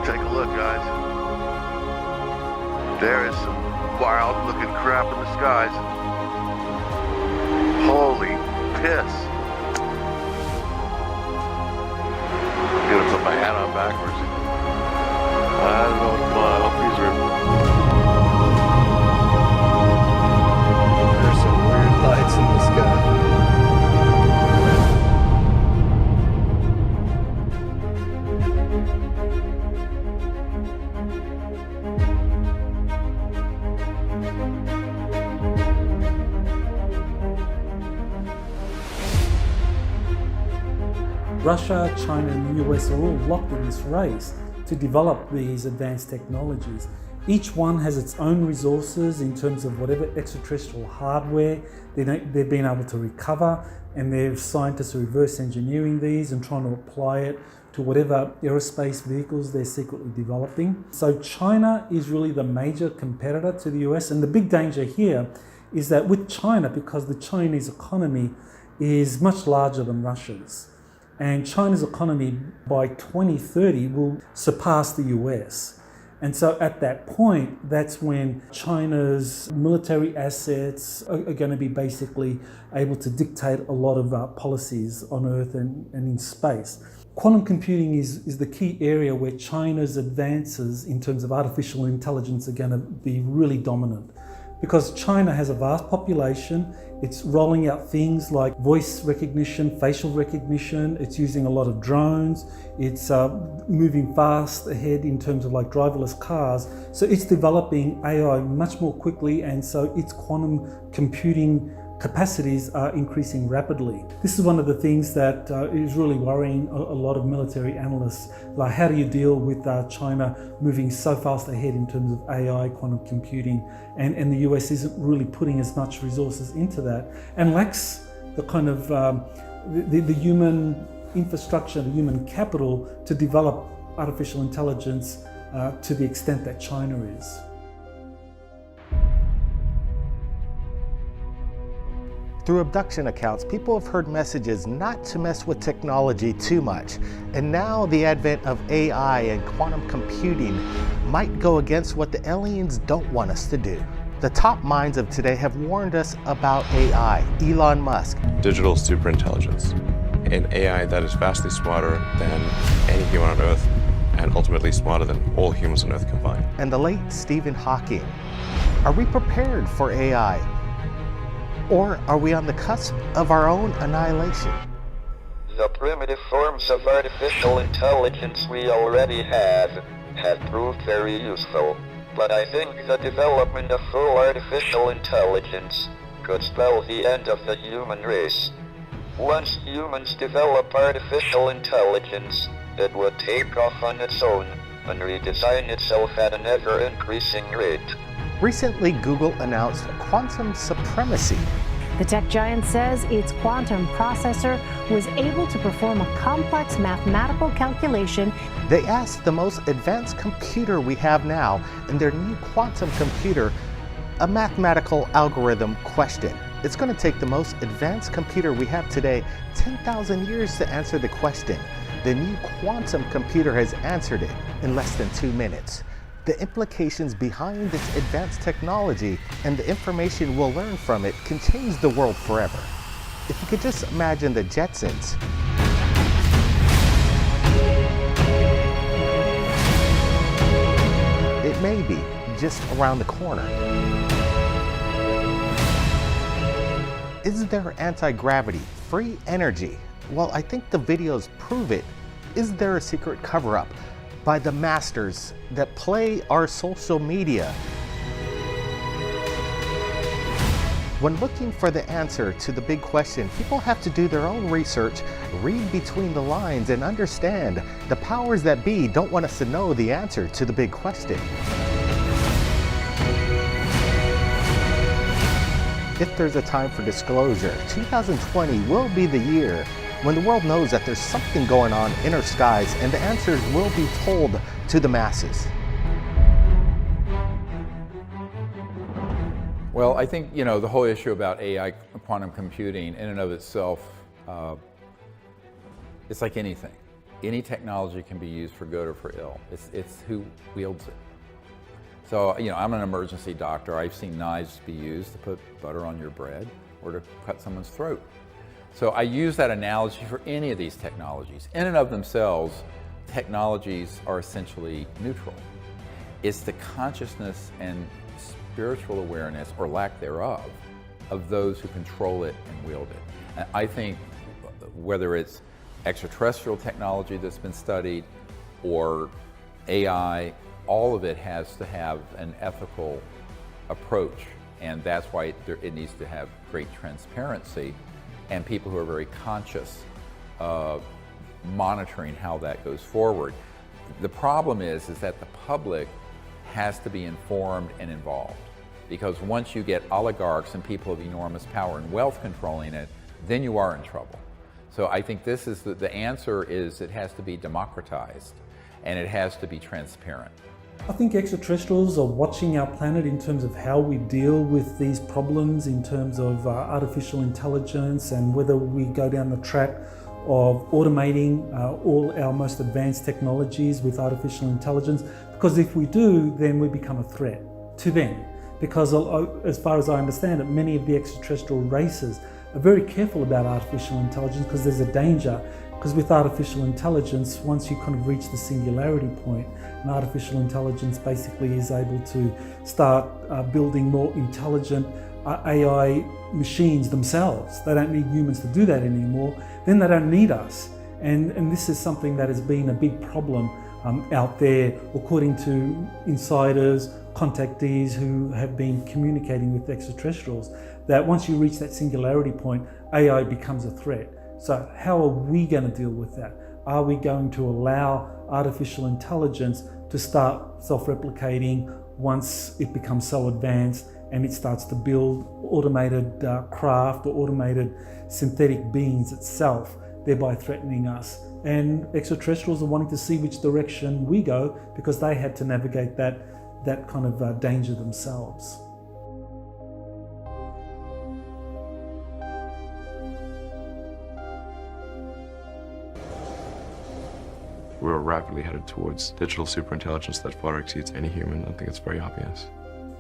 Take a look, guys. There is some wild-looking crap in the skies. Holy piss. I'm gonna put my hat on backwards. I don't know what's going on. I hope these are... There's some weird lights in the sky. Russia, China, and the US are all locked in this race to develop these advanced technologies. Each one has its own resources in terms of whatever extraterrestrial hardware they've been able to recover, and their scientists are reverse engineering these and trying to apply it to whatever aerospace vehicles they're secretly developing. So China is really the major competitor to the US, and the big danger here is that with China, because the Chinese economy is much larger than Russia's, and China's economy by 2030 will surpass the US. And so at that point, that's when China's military assets are going to be basically able to dictate a lot of policies on Earth and in space. Quantum computing is the key area where China's advances in terms of artificial intelligence are going to be really dominant. Because China has a vast population, it's rolling out things like voice recognition, facial recognition, it's using a lot of drones, it's moving fast ahead in terms of like driverless cars. So it's developing AI much more quickly, and so its quantum computing capacities are increasing rapidly. This is one of the things that is really worrying a lot of military analysts. Like, how do you deal with China moving so fast ahead in terms of AI, quantum computing, and the US isn't really putting as much resources into that, and lacks the kind of the human infrastructure, the human capital to develop artificial intelligence to the extent that China is. Through abduction accounts, people have heard messages not to mess with technology too much. And now the advent of AI and quantum computing might go against what the aliens don't want us to do. The top minds of today have warned us about AI. Elon Musk. Digital superintelligence. An AI that is vastly smarter than any human on Earth, and ultimately smarter than all humans on Earth combined. And the late Stephen Hawking. Are we prepared for AI? Or are we on the cusp of our own annihilation? The primitive forms of artificial intelligence we already have proved very useful. But I think the development of full artificial intelligence could spell the end of the human race. Once humans develop artificial intelligence, it would take off on its own and redesign itself at an ever-increasing rate. Recently, Google announced quantum supremacy. The tech giant says its quantum processor was able to perform a complex mathematical calculation. They asked the most advanced computer we have now in their new quantum computer a mathematical algorithm question. It's going to take the most advanced computer we have today 10,000 years to answer the question. The new quantum computer has answered it in less than 2 minutes. The implications behind this advanced technology and the information we'll learn from it can change the world forever. If you could just imagine the Jetsons. It may be just around the corner. Is there anti-gravity, free energy? Well, I think the videos prove it. Is there a secret cover-up by the masters that play our social media? When looking for the answer to the big question, people have to do their own research, read between the lines, and understand the powers that be don't want us to know the answer to the big question. If there's a time for disclosure, 2020 will be the year when the world knows that there's something going on in our skies, and the answers will be told to the masses. Well, I think, the whole issue about AI, quantum computing, in and of itself, it's like anything. Any technology can be used for good or for ill. It's who wields it. So, I'm an emergency doctor. I've seen knives be used to put butter on your bread or to cut someone's throat. So I use that analogy for any of these technologies. In and of themselves, technologies are essentially neutral. It's the consciousness and spiritual awareness, or lack thereof, of those who control it and wield it. And I think whether it's extraterrestrial technology that's been studied or AI, all of it has to have an ethical approach, and that's why it needs to have great transparency and people who are very conscious of monitoring how that goes forward. The problem is that the public has to be informed and involved, because once you get oligarchs and people of enormous power and wealth controlling it, then you are in trouble. So I think this is the answer is it has to be democratized and it has to be transparent. I think extraterrestrials are watching our planet in terms of how we deal with these problems, in terms of artificial intelligence, and whether we go down the track of automating all our most advanced technologies with artificial intelligence. Because if we do, then we become a threat to them. Because as far as I understand it, many of the extraterrestrial races are very careful about artificial intelligence because there's a danger. Because with artificial intelligence, once you kind of reach the singularity point, and artificial intelligence basically is able to start building more intelligent AI machines themselves. They don't need humans to do that anymore. Then they don't need us. And this is something that has been a big problem out there, according to insiders, contactees who have been communicating with extraterrestrials, that once you reach that singularity point, AI becomes a threat. So how are we going to deal with that? Are we going to allow artificial intelligence to start self-replicating once it becomes so advanced and it starts to build automated craft or automated synthetic beings itself, thereby threatening us? And extraterrestrials are wanting to see which direction we go because they had to navigate that kind of danger themselves. We're rapidly headed towards digital superintelligence that far exceeds any human. I think it's very obvious.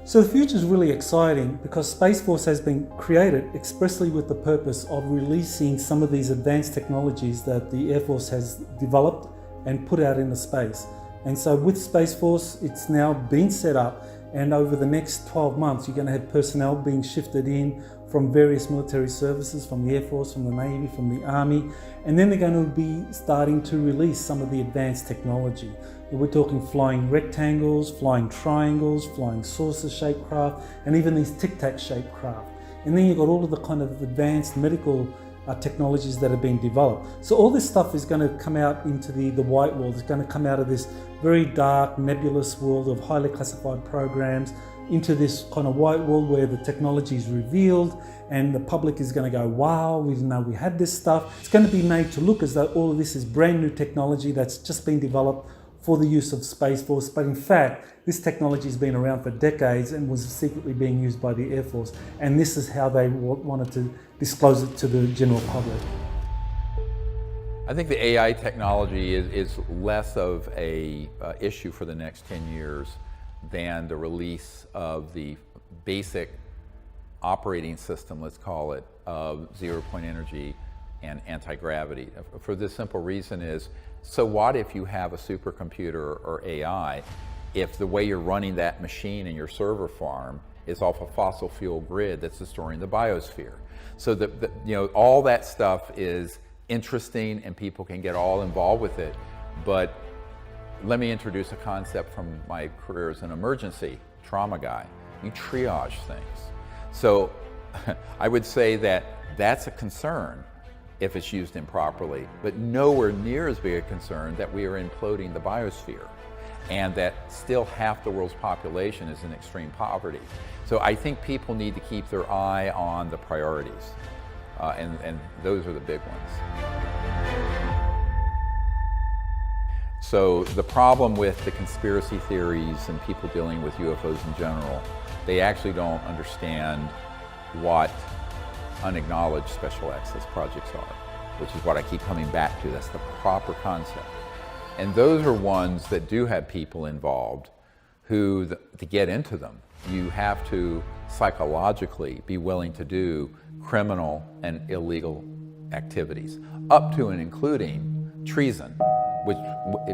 So the future is really exciting because Space Force has been created expressly with the purpose of releasing some of these advanced technologies that the Air Force has developed and put out into space. And so with Space Force, it's now been set up, and over the next 12 months, you're going to have personnel being shifted in from various military services, from the Air Force, from the Navy, from the Army, and then they're going to be starting to release some of the advanced technology. We're talking flying rectangles, flying triangles, flying saucer-shaped craft, and even these tic-tac-shaped craft. And then you've got all of the kind of advanced medical technologies that have been developed. So all this stuff is going to come out into the white world. It's going to come out of this very dark, nebulous world of highly classified programs into this kind of white world where the technology is revealed and the public is going to go, wow, we didn't know we had this stuff. It's going to be made to look as though all of this is brand new technology that's just been developed for the use of Space Force. But in fact, this technology has been around for decades and was secretly being used by the Air Force. And this is how they wanted to disclose it to the general public. I think the AI technology is less of a issue for the next 10 years than the release of the basic operating system, let's call it, of zero-point energy and anti-gravity. For the simple reason is, so what if you have a supercomputer or AI if the way you're running that machine in your server farm is off a fossil fuel grid that's destroying the biosphere? So all that stuff is interesting and people can get all involved with it, but let me introduce a concept from my career as an emergency trauma guy. You triage things. So I would say that that's a concern if it's used improperly, but nowhere near as big a concern that we are imploding the biosphere and that still half the world's population is in extreme poverty. So I think people need to keep their eye on the priorities, and those are the big ones. So the problem with the conspiracy theories and people dealing with UFOs in general, they actually don't understand what unacknowledged special access projects are, which is what I keep coming back to. That's the proper concept. And those are ones that do have people involved who, to get into them, you have to psychologically be willing to do criminal and illegal activities, up to and including treason, which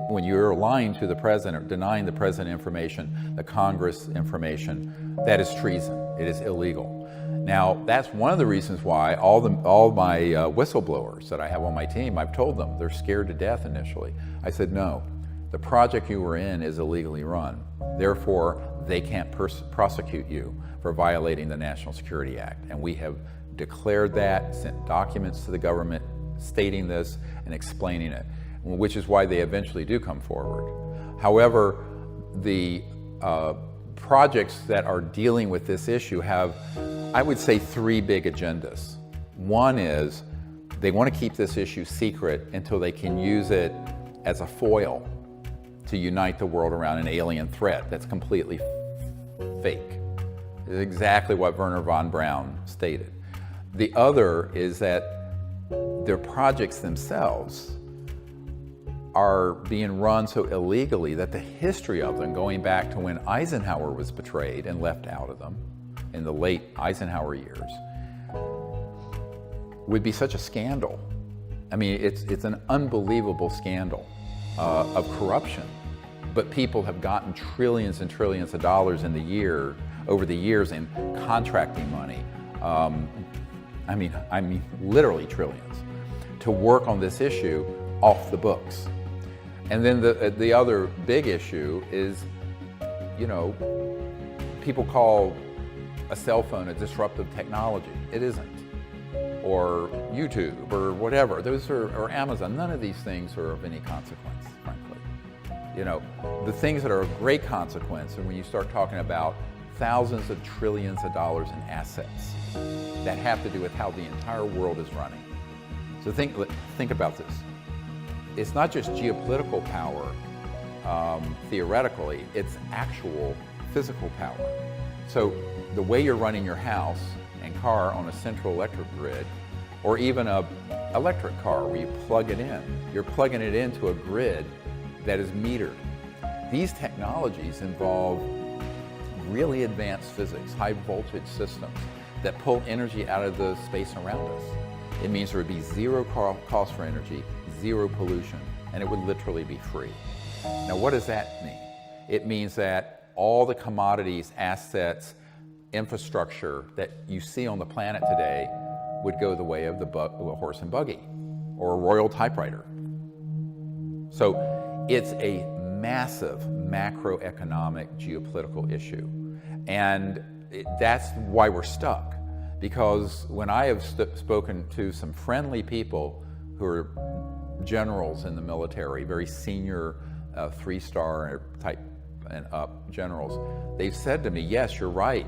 when you're lying to the president or denying the president information, the Congress information, that is treason. It is illegal. Now, that's one of the reasons why all my whistleblowers that I have on my team, I've told them they're scared to death initially. I said, no, the project you were in is illegally run. Therefore, they can't prosecute you for violating the National Security Act. And we have declared that, sent documents to the government stating this and explaining it, which is why they eventually do come forward. However, the projects that are dealing with this issue have, I would say, three big agendas. One is they want to keep this issue secret until they can use it as a foil to unite the world around an alien threat that's completely fake. It's exactly what Wernher von Braun stated. The other is that their projects themselves are being run so illegally that the history of them, going back to when Eisenhower was betrayed and left out of them in the late Eisenhower years, would be such a scandal. I mean, it's an unbelievable scandal of corruption. But people have gotten trillions and trillions of dollars over the years in contracting money. I mean literally trillions, to work on this issue off the books. And then the other big issue is, you know, people call a cell phone a disruptive technology. It isn't. Or YouTube or whatever, or Amazon. None of these things are of any consequence, frankly. You know, the things that are of great consequence are when you start talking about thousands of trillions of dollars in assets that have to do with how the entire world is running. So think about this. It's not just geopolitical power, theoretically, it's actual physical power. So the way you're running your house and car on a central electric grid, or even an electric car where you plug it in, you're plugging it into a grid that is metered. These technologies involve really advanced physics, high voltage systems that pull energy out of the space around us. It means there would be zero cost for energy, zero pollution, and it would literally be free. Now, what does that mean? It means that all the commodities, assets, infrastructure that you see on the planet today would go the way of the horse and buggy or a royal typewriter. So it's a massive macroeconomic geopolitical issue. And that's why we're stuck. Because when I have spoken to some friendly people who are generals in the military, very senior 3-star type and up generals, they've said to me, yes, you're right,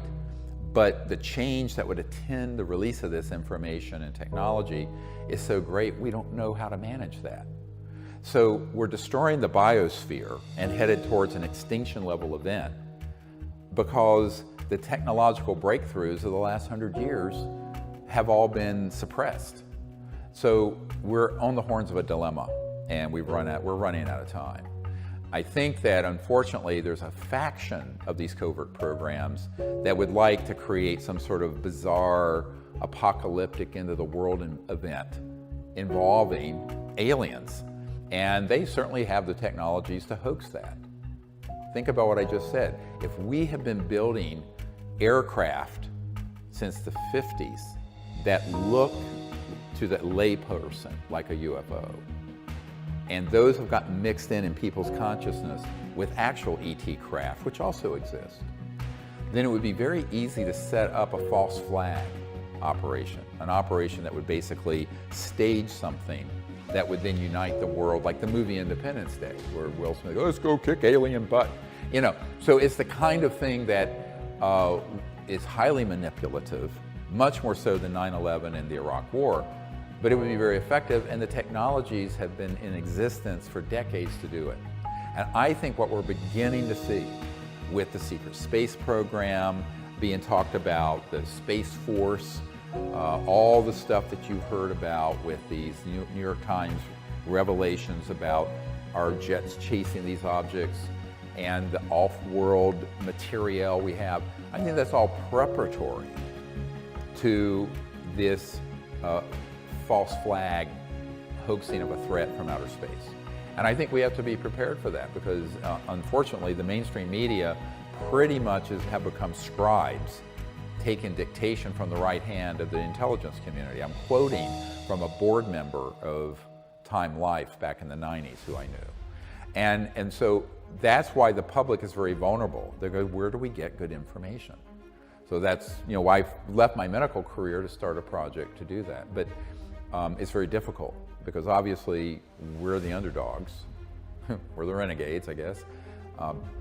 but the change that would attend the release of this information and technology is so great, we don't know how to manage that. So we're destroying the biosphere and headed towards an extinction level event because the technological breakthroughs of the last 100 years have all been suppressed. So we're on the horns of a dilemma, and we're running out of time. I think that unfortunately there's a faction of these covert programs that would like to create some sort of bizarre apocalyptic end of the world event involving aliens. And they certainly have the technologies to hoax that. Think about what I just said. If we have been building aircraft since the 50s that look to the layperson like a UFO, and those have gotten mixed in people's consciousness with actual ET craft, which also exist, then it would be very easy to set up a false flag operation, an operation that would basically stage something that would then unite the world, like the movie Independence Day, where Will Smith goes, let's go kick alien butt. You know, so it's the kind of thing that is highly manipulative, much more so than 9/11 and the Iraq War, but it would be very effective, and the technologies have been in existence for decades to do it. And I think what we're beginning to see with the secret space program being talked about, the Space Force, all the stuff that you've heard about with these New York Times revelations about our jets chasing these objects and the off-world material we have, I think that's all preparatory to this false flag hoaxing of a threat from outer space. And I think we have to be prepared for that because unfortunately the mainstream media pretty much have become scribes, taking dictation from the right hand of the intelligence community. I'm quoting from a board member of Time Life back in the 90s who I knew. And so that's why the public is very vulnerable. They go, where do we get good information? So that's why I left my medical career to start a project to do that. But it's very difficult because obviously we're the underdogs. We're the renegades, I guess.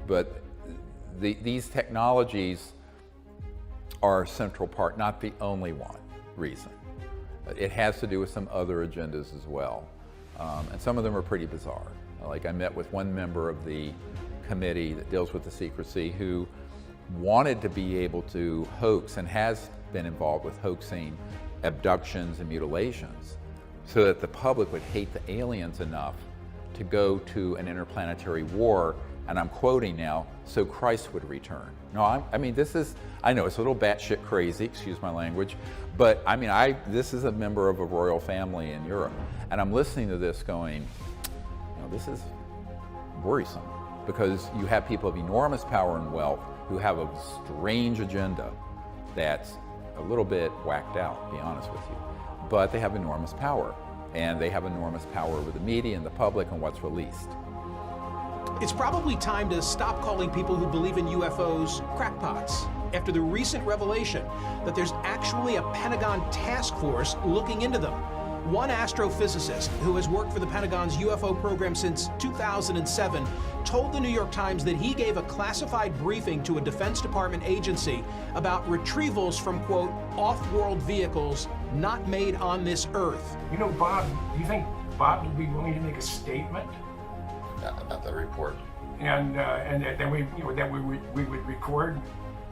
But these technologies are a central part, not the only one reason. It has to do with some other agendas as well. And some of them are pretty bizarre. Like I met with one member of the committee that deals with the secrecy who wanted to be able to hoax and has been involved with hoaxing abductions and mutilations so that the public would hate the aliens enough to go to an interplanetary war, and I'm quoting now, so Christ would return. No, I mean, this is, I know it's a little batshit crazy, excuse my language, but I mean, this is a member of a royal family in Europe, and I'm listening to this going, you know, this is worrisome, because you have people of enormous power and wealth who have a strange agenda that's a little bit whacked out, to be honest with you, but they have enormous power, and they have enormous power over the media and the public and what's released. It's probably time to stop calling people who believe in UFOs crackpots after the recent revelation that there's actually a Pentagon task force looking into them. One astrophysicist who has worked for the Pentagon's UFO program since 2007 told the New York Times that he gave a classified briefing to a Defense Department agency about retrievals from, quote, off-world vehicles not made on this Earth. You know, Bob, do you think Bob would be willing to make a statement about the report? And that we, you know, that we would record?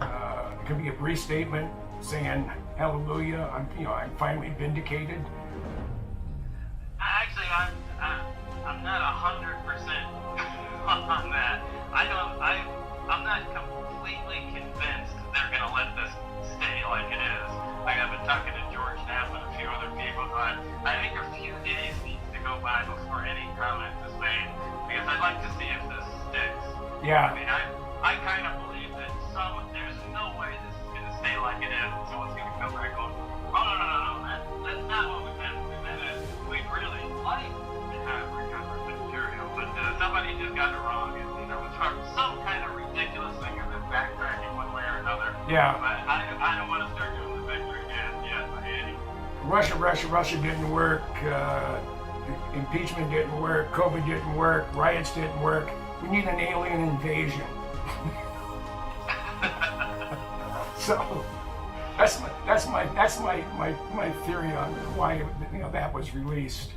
It could be a brief statement saying, "Hallelujah! I'm finally vindicated." Actually, I'm not 100% on that. I'm not completely convinced they're going to let this stay like it is. Like I've been talking to George Knapp and a few other people, but I think a few days needs to go by before any comment is made, because I'd like to see if this sticks. Yeah. I mean, I kind of believe that there's no way this is going to stay like it is. Someone's going to come back going, oh, no, that's not what we meant. We meant it. We'd really like to have recovered material, but somebody just got it wrong. And, you know, it's some kind of ridiculous thing and then backtracking one way or another. Yeah. But I don't want to start doing the vector again yet by any. Russia didn't work. Impeachment didn't work. COVID didn't work. Riots didn't work. We need an alien invasion. So that's my theory on why that was released.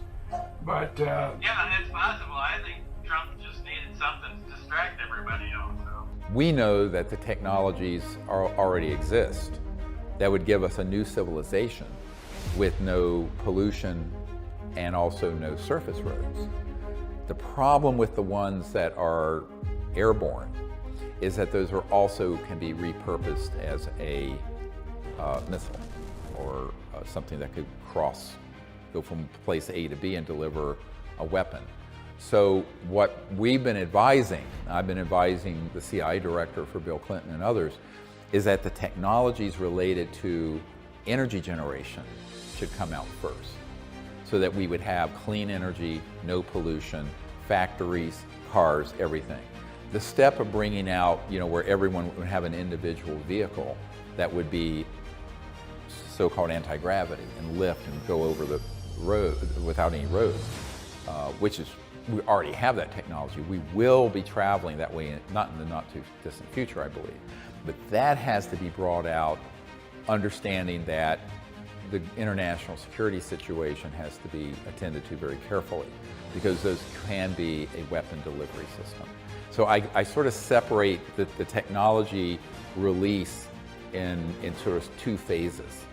But yeah, it's possible. I think Trump just needed something to distract everybody else. So. We know that the technologies already exist that would give us a new civilization with no pollution and also no surface roads. The problem with the ones that are airborne is that those can be repurposed as a missile or something that could go from place A to B and deliver a weapon. So what we've been advising, I've been advising the CIA director for Bill Clinton and others, is that the technologies related to energy generation should come out first, so that we would have clean energy, no pollution, factories, cars, everything. The step of bringing out, where everyone would have an individual vehicle that would be so-called anti-gravity and lift and go over the road without any roads, we already have that technology. We will be traveling that way, not in the not too distant future, I believe. But that has to be brought out, understanding that the international security situation has to be attended to very carefully, because those can be a weapon delivery system. So I sort of separate the technology release in sort of two phases.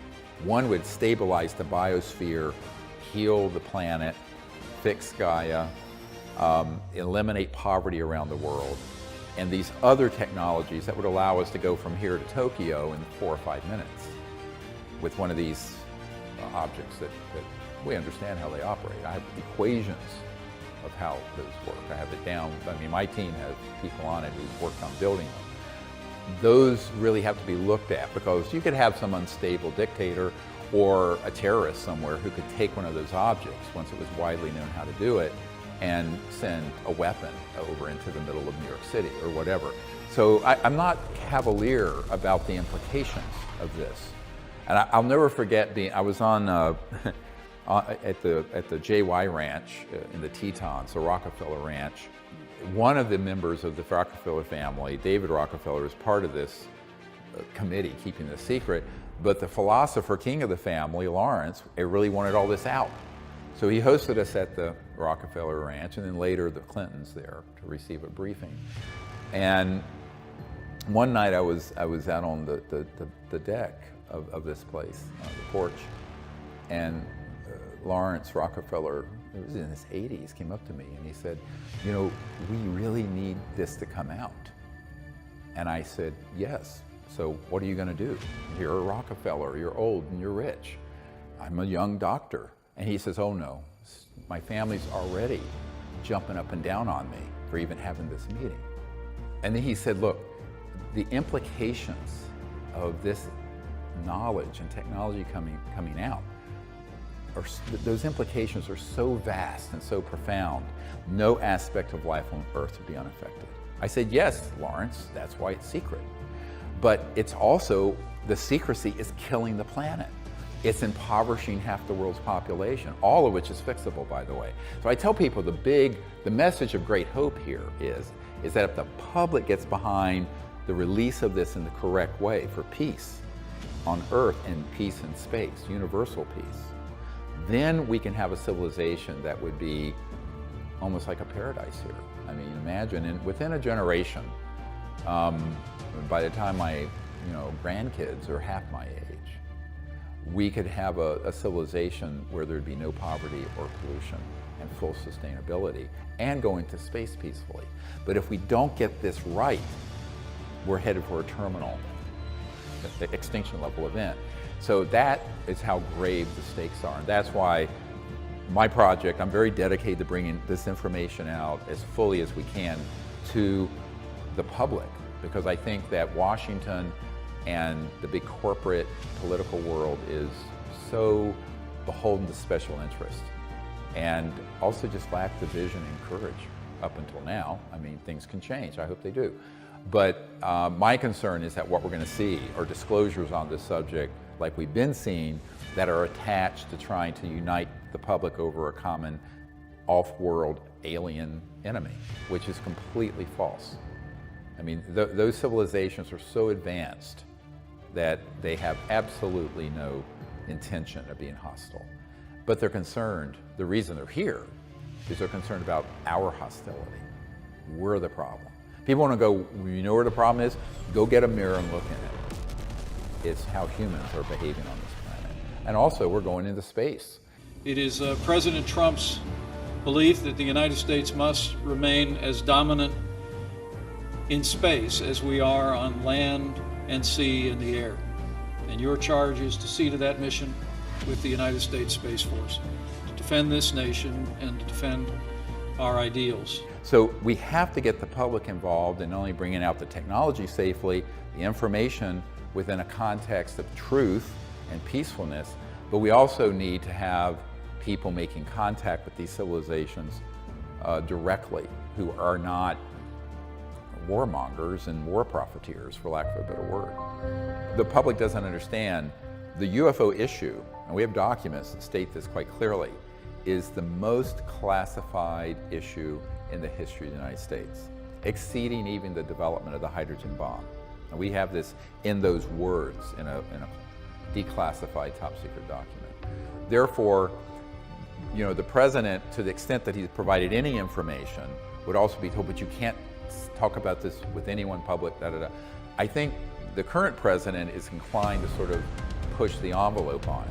One would stabilize the biosphere, heal the planet, fix Gaia, eliminate poverty around the world, and these other technologies that would allow us to go from here to Tokyo in 4 or 5 minutes with one of these objects that we understand how they operate. I have equations of how those work. I have it down. I mean, my team has people on it who've worked on building them. Those really have to be looked at, because you could have some unstable dictator or a terrorist somewhere who could take one of those objects, once it was widely known how to do it, and send a weapon over into the middle of New York City or whatever. So I'm not cavalier about the implications of this. And I'll never forget I was on at the JY Ranch in the Tetons, the Rockefeller Ranch. One of the members of the Rockefeller family, David Rockefeller, is part of this committee keeping this secret, but the philosopher king of the family, Lawrence, really wanted all this out. So he hosted us at the Rockefeller Ranch, and then later the Clintons there to receive a briefing. And one night I was out on the deck of this place, the porch, and Lawrence Rockefeller, it was in his 80s, came up to me and he said, you know, we really need this to come out. And I said, yes. So what are you going to do? You're a Rockefeller, you're old and you're rich. I'm a young doctor. And he says, oh no, my family's already jumping up and down on me for even having this meeting. And then he said, look, the implications of this knowledge and technology coming out, those implications are so vast and so profound, no aspect of life on Earth would be unaffected. I said, yes, Lawrence, that's why it's secret. But it's also, the secrecy is killing the planet. It's impoverishing half the world's population, all of which is fixable, by the way. So I tell people the message of great hope here is that if the public gets behind the release of this in the correct way for peace on Earth and peace in space, universal peace, then we can have a civilization that would be almost like a paradise here. I mean, imagine, within a generation, by the time my grandkids are half my age, we could have a civilization where there'd be no poverty or pollution and full sustainability and go into space peacefully. But if we don't get this right, we're headed for a terminal extinction level event. So that is how grave the stakes are. And that's why my project, I'm very dedicated to bringing this information out as fully as we can to the public, because I think that Washington and the big corporate political world is so beholden to special interest and also just lack the vision and courage up until now. I mean, things can change, I hope they do. But my concern is that what we're going to see are disclosures on this subject like we've been seeing that are attached to trying to unite the public over a common off-world alien enemy, which is completely false. I mean, those civilizations are so advanced that they have absolutely no intention of being hostile. But they're concerned, the reason they're here is they're concerned about our hostility. We're the problem. People want to go, you know where the problem is? Go get a mirror and look in it. It's how humans are behaving on this planet. And also, we're going into space. It is President Trump's belief that the United States must remain as dominant in space as we are on land and sea and the air. And your charge is to see to that mission with the United States Space Force, to defend this nation and to defend our ideals. So we have to get the public involved in not only bringing out the technology safely, the information within a context of truth and peacefulness, but we also need to have people making contact with these civilizations directly, who are not warmongers and war profiteers, for lack of a better word. The public doesn't understand the UFO issue, and we have documents that state this quite clearly, is the most classified issue in the history of the United States, exceeding even the development of the hydrogen bomb. And we have this in those words in a declassified top secret document. Therefore, the president, to the extent that he's provided any information, would also be told, but you can't talk about this with anyone public, I think the current president is inclined to sort of push the envelope on it.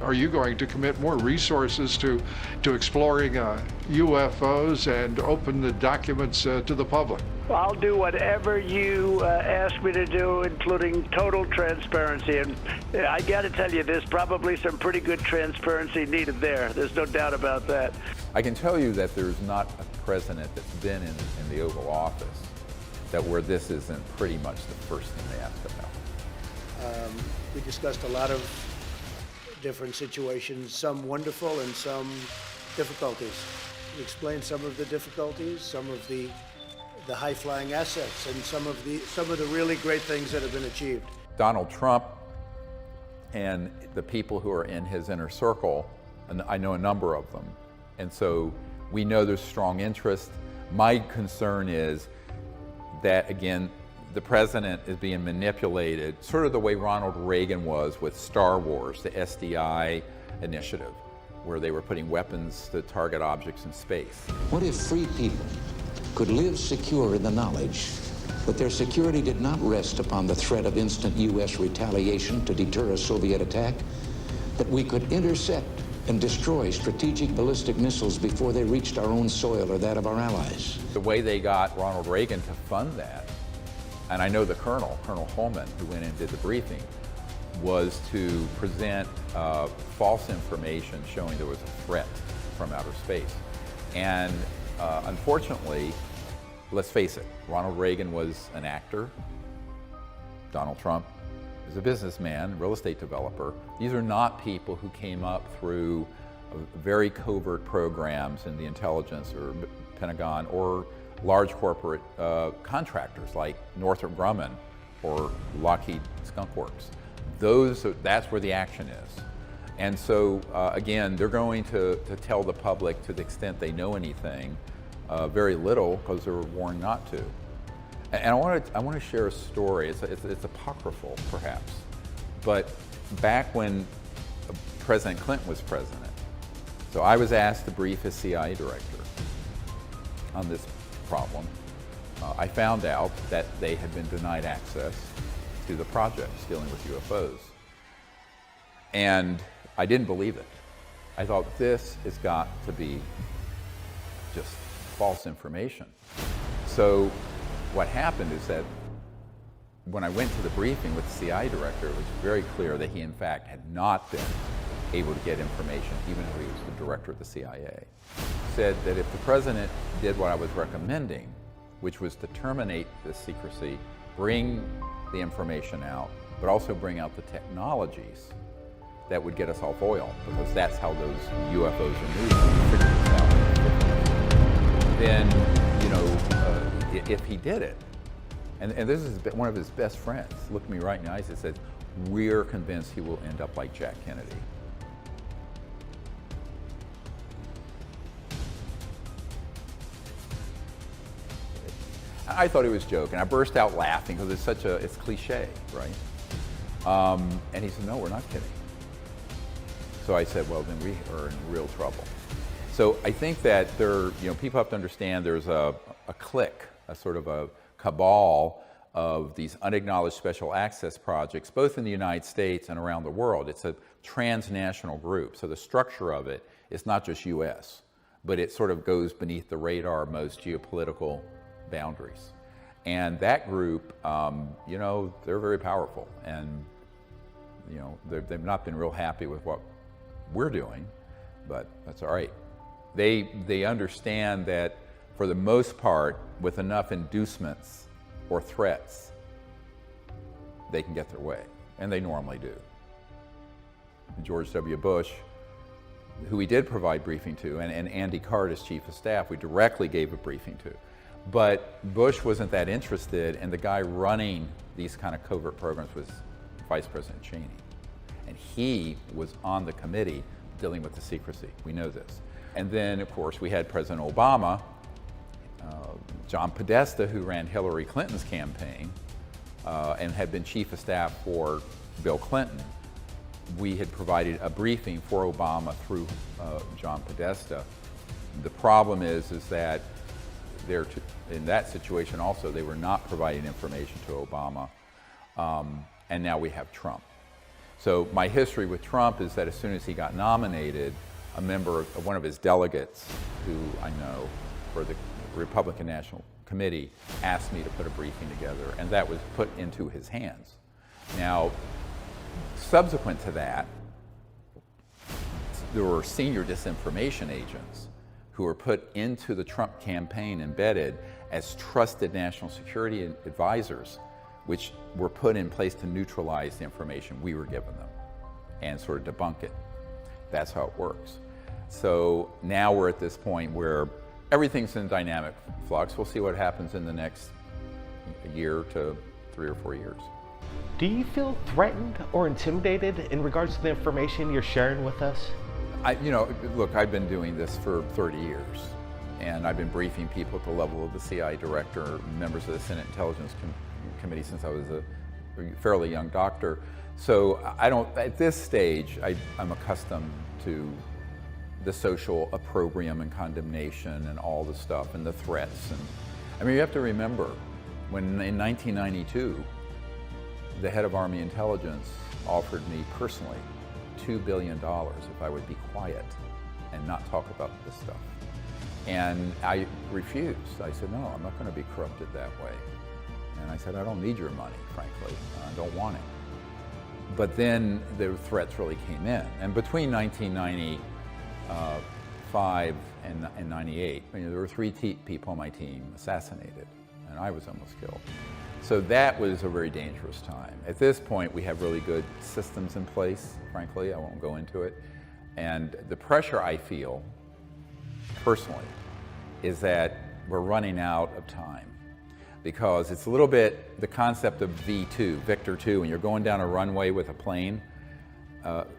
Are you going to commit more resources to exploring UFOs and open the documents to the public? I'll do whatever you ask me to do, including total transparency. And I got to tell you, there's probably some pretty good transparency needed there. There's no doubt about that. I can tell you that there's not a president that's been in the Oval Office where this isn't pretty much the first thing they ask about. We discussed a lot of different situations, some wonderful and some difficulties. We explained some of the difficulties, some of the high-flying assets, and some of the really great things that have been achieved. Donald Trump and the people who are in his inner circle and I know a number of them. And so we know there's strong interest. My concern is that, again, the president is being manipulated, sort of the way Ronald Reagan was with Star Wars, the SDI initiative, where they were putting weapons to target objects in space. What if free people could live secure in the knowledge that their security did not rest upon the threat of instant U.S. retaliation to deter a Soviet attack, that we could intercept and destroy strategic ballistic missiles before they reached our own soil or that of our allies? The way they got Ronald Reagan to fund that, and I know the Colonel Holman, who went in and did the briefing, was to present false information showing there was a threat from outer space. And unfortunately, let's face it, Ronald Reagan was an actor. Donald Trump is a businessman, real estate developer. These are not people who came up through very covert programs in the intelligence or Pentagon or large corporate contractors like Northrop Grumman or Lockheed Skunk Works. That's where the action is. And so, again, they're going to tell the public, to the extent they know anything, very little, because they were warned not to. And I want to share a story. It's apocryphal, perhaps, but back when President Clinton was president, so I was asked to brief his CIA director on this problem. I found out that they had been denied access to the projects dealing with UFOs, and I didn't believe it. I thought, this has got to be just false information. So what happened is that when I went to the briefing with the CIA director, it was very clear that he, in fact, had not been able to get information, even though he was the director of the CIA. Said that if the president did what I was recommending, which was to terminate this secrecy, bring the information out, but also bring out the technologies that would get us off oil, because that's how those UFOs are moving. Then, if he did it, and this is one of his best friends, looked me right in the eyes and said, "We're convinced he will end up like Jack Kennedy." I thought he was joking. I burst out laughing because it's cliche, right? And he said, "No, we're not kidding." So I said, "Well, then we are in real trouble." So I think that people have to understand there's a clique, a sort of a cabal of these unacknowledged special access projects, both in the United States and around the world. It's a transnational group. So the structure of it is not just US, but it sort of goes beneath the radar of most geopolitical boundaries. And that group, they're very powerful, and they've not been real happy with what we're doing, but that's all right. They understand that for the most part, with enough inducements or threats, they can get their way, and they normally do. George W. Bush, who we did provide briefing to, and Andy Card as Chief of Staff, we directly gave a briefing to. But Bush wasn't that interested, and the guy running these kind of covert programs was Vice President Cheney. And he was on the committee dealing with the secrecy. We know this. And then, of course, we had President Obama, John Podesta, who ran Hillary Clinton's campaign and had been Chief of Staff for Bill Clinton. We had provided a briefing for Obama through John Podesta. The problem is that in that situation also, they were not providing information to Obama, and now we have Trump. So my history with Trump is that as soon as he got nominated, a member of one of his delegates, who I know for the Republican National Committee, asked me to put a briefing together, and that was put into his hands. Now, subsequent to that, there were senior disinformation agents who were put into the Trump campaign, embedded as trusted national security advisors, which were put in place to neutralize the information we were giving them and sort of debunk it. That's how it works. So now we're at this point where everything's in dynamic flux. We'll see what happens in the next year to 3 or 4 years. Do you feel threatened or intimidated in regards to the information you're sharing with us? Look, I've been doing this for 30 years, and I've been briefing people at the level of the CIA director, members of the Senate Intelligence Committee since I was a fairly young doctor. So at this stage, I'm accustomed to the social opprobrium and condemnation and all the stuff and the threats. And I mean, you have to remember, when in 1992, the head of Army Intelligence offered me personally $2 billion if I would be quiet and not talk about this stuff. And I refused. I said, no, I'm not going to be corrupted that way. And I said, I don't need your money, frankly. I don't want it. But then the threats really came in. And between 1995 and 98, there were 3 people on my team assassinated, and I was almost killed. So that was a very dangerous time. At this point, we have really good systems in place, frankly. I won't go into it. And the pressure I feel, personally, is that we're running out of time. Because it's a little bit the concept of V2, Victor 2, when you're going down a runway with a plane.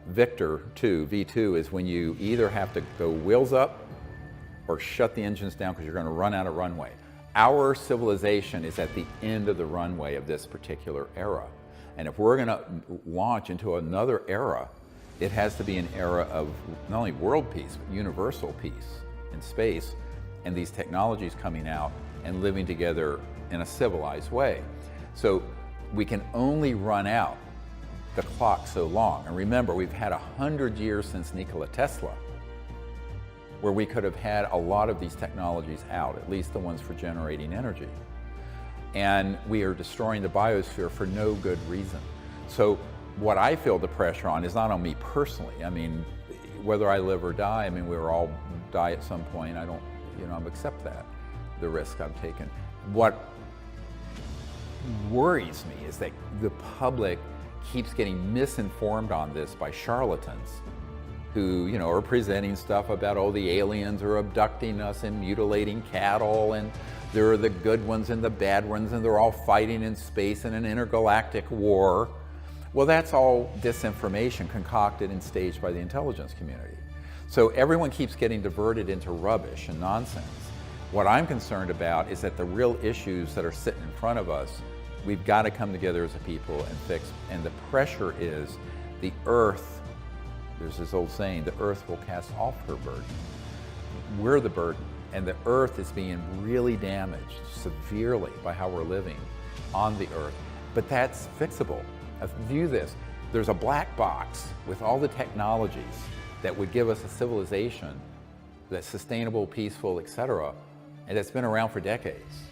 Victor 2, V2, is when you either have to go wheels up or shut the engines down because you're going to run out of runway. Our civilization is at the end of the runway of this particular era. And if we're going to launch into another era, it has to be an era of not only world peace, but universal peace in space, and these technologies coming out and living together in a civilized way. So we can only run out the clock so long. And remember, we've had 100 years since Nikola Tesla, where we could have had a lot of these technologies out, at least the ones for generating energy. And we are destroying the biosphere for no good reason. So what I feel the pressure on is not on me personally. I mean, whether I live or die, I mean, we will all die at some point. I don't, I accept that, the risk I've taken. What worries me is that the public keeps getting misinformed on this by charlatans who, are presenting stuff about, oh, the aliens are abducting us and mutilating cattle, and there are the good ones and the bad ones, and they're all fighting in space in an intergalactic war. Well, that's all disinformation concocted and staged by the intelligence community. So everyone keeps getting diverted into rubbish and nonsense. What I'm concerned about is that the real issues that are sitting in front of us, we've got to come together as a people and fix. And the pressure is the earth. There's this old saying, the earth will cast off her burden. We're the burden, and the earth is being really damaged severely by how we're living on the earth. But that's fixable. View this, there's a black box with all the technologies that would give us a civilization that's sustainable, peaceful, etc., and that's been around for decades.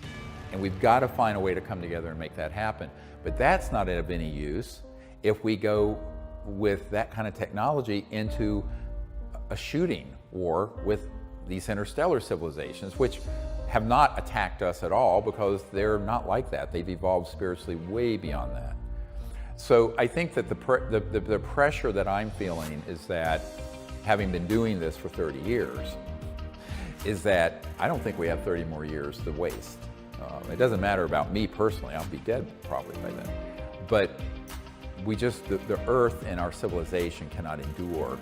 And we've got to find a way to come together and make that happen. But that's not of any use if we go with that kind of technology into a shooting war with these interstellar civilizations, which have not attacked us at all because they're not like that. They've evolved spiritually way beyond that. So I think that the pressure that I'm feeling is that, having been doing this for 30 years, is that I don't think we have 30 more years to waste. It doesn't matter about me personally, I'll be dead probably by then. But we just, the earth and our civilization cannot endure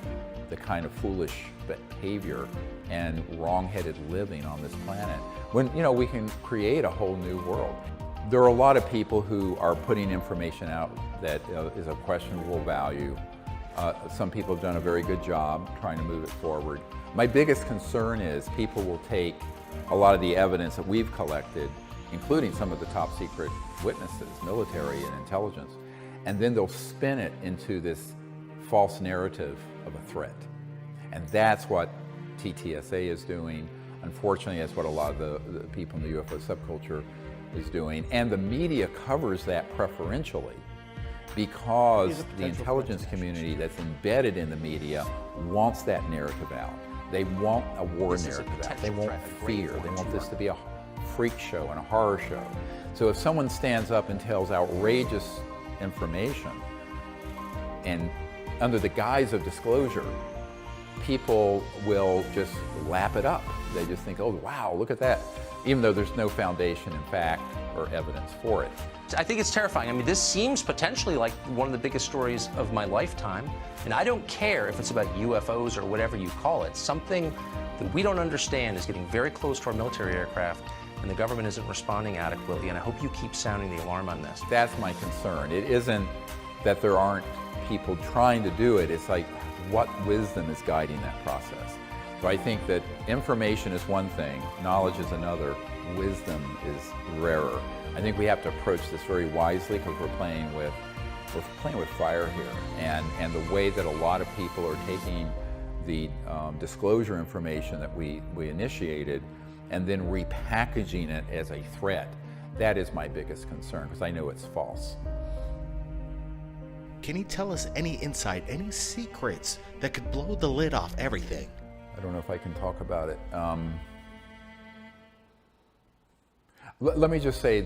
the kind of foolish behavior and wrong-headed living on this planet when, we can create a whole new world. There are a lot of people who are putting information out that is of questionable value. Some people have done a very good job trying to move it forward. My biggest concern is people will take a lot of the evidence that we've collected, including some of the top secret witnesses, military and intelligence, and then they'll spin it into this false narrative of a threat. And that's what TTSA is doing. Unfortunately, that's what a lot of the people in the UFO subculture is doing. And the media covers that preferentially because the intelligence community that's embedded in the media wants that narrative out. They want a war narrative out. They want fear. They want this to be a freak show and a horror show. So if someone stands up and tells outrageous information and under the guise of disclosure, people will just lap it up. They just think, oh, wow, look at that, even though there's no foundation in fact or evidence for it. I think it's terrifying. I mean, this seems potentially like one of the biggest stories of my lifetime. And I don't care if it's about UFOs or whatever you call it. Something that we don't understand is getting very close to our military aircraft, and the government isn't responding adequately. And I hope you keep sounding the alarm on this. That's my concern. It isn't that there aren't people trying to do it. It's like, what wisdom is guiding that process? So I think that information is one thing, knowledge is another, wisdom is rarer. I think we have to approach this very wisely because we're playing with fire here. And the way that a lot of people are taking the disclosure information that we initiated and then repackaging it as a threat, that is my biggest concern because I know it's false. Can you tell us any insight, any secrets that could blow the lid off everything? I don't know if I can talk about it. Let me just say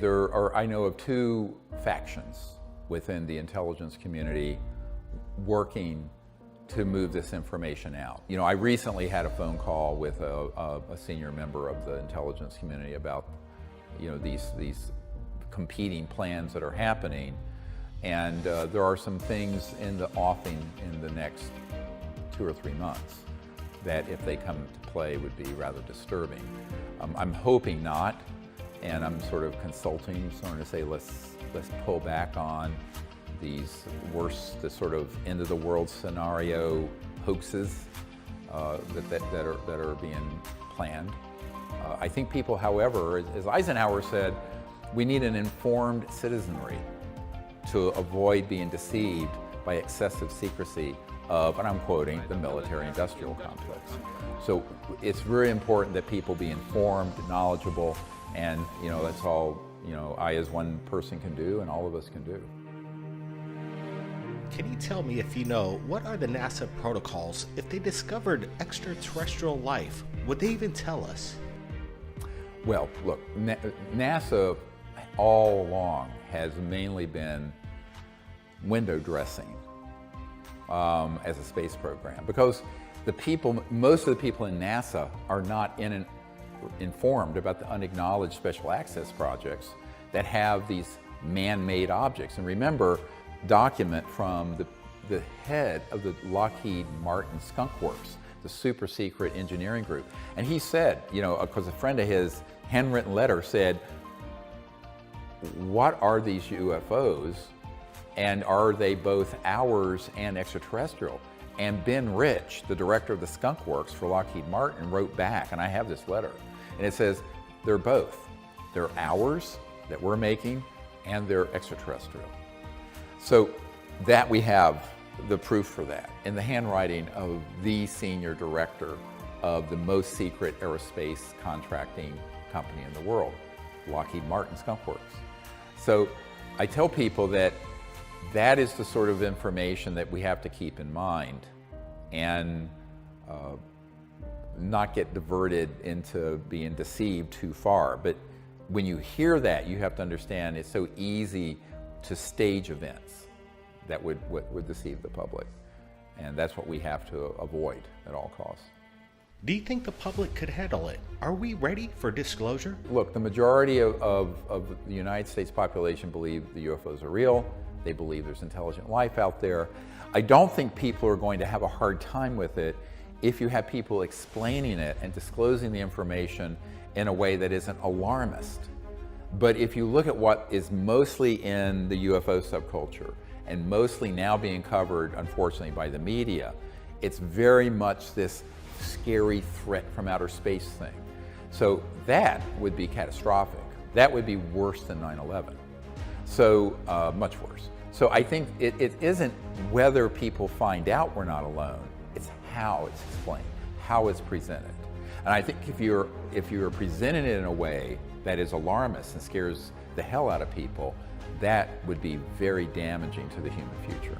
I know of two factions within the intelligence community working to move this information out. You know, I recently had a phone call with a senior member of the intelligence community about, you know, these competing plans that are happening. And there are some things in the offing in the next 2 or 3 months that if they come to play would be rather disturbing. I'm hoping not, and I'm sort of consulting, starting to say let's pull back on these the sort of end of the world scenario hoaxes that are being planned. I think people, however, as Eisenhower said, we need an informed citizenry to avoid being deceived by excessive secrecy of, and I'm quoting, the military-industrial complex. So it's very important that people be informed, knowledgeable, and that's all I as one person can do and all of us can do. Can you tell me, if you know, what are the NASA protocols if they discovered extraterrestrial life? Would they even tell us? Well, look, NASA all along has mainly been window dressing as a space program, because most of the people in NASA are not informed about the unacknowledged special access projects that have these man-made objects. And remember, document from the head of the Lockheed Martin Skunk Works, the super secret engineering group. And he said, because a friend of his handwritten letter said, what are these UFOs? And are they both ours and extraterrestrial? And Ben Rich, the director of the Skunk Works for Lockheed Martin, wrote back, and I have this letter, and it says, they're both. They're ours that we're making, and they're extraterrestrial. So that we have the proof for that in the handwriting of the senior director of the most secret aerospace contracting company in the world, Lockheed Martin Skunk Works. So I tell people that is the sort of information that we have to keep in mind and not get diverted into being deceived too far. But when you hear that, you have to understand it's so easy to stage events that would deceive the public. And that's what we have to avoid at all costs. Do you think the public could handle it? Are we ready for disclosure? Look, the majority of the United States population believe the UFOs are real. They believe there's intelligent life out there. I don't think people are going to have a hard time with it if you have people explaining it and disclosing the information in a way that isn't alarmist. But if you look at what is mostly in the UFO subculture and mostly now being covered, unfortunately, by the media, it's very much this scary threat from outer space thing. So that would be catastrophic. That would be worse than 9/11. So much worse. So I think it isn't whether people find out we're not alone, it's how it's explained, how it's presented. And I think if you're presenting it in a way that is alarmist and scares the hell out of people, that would be very damaging to the human future.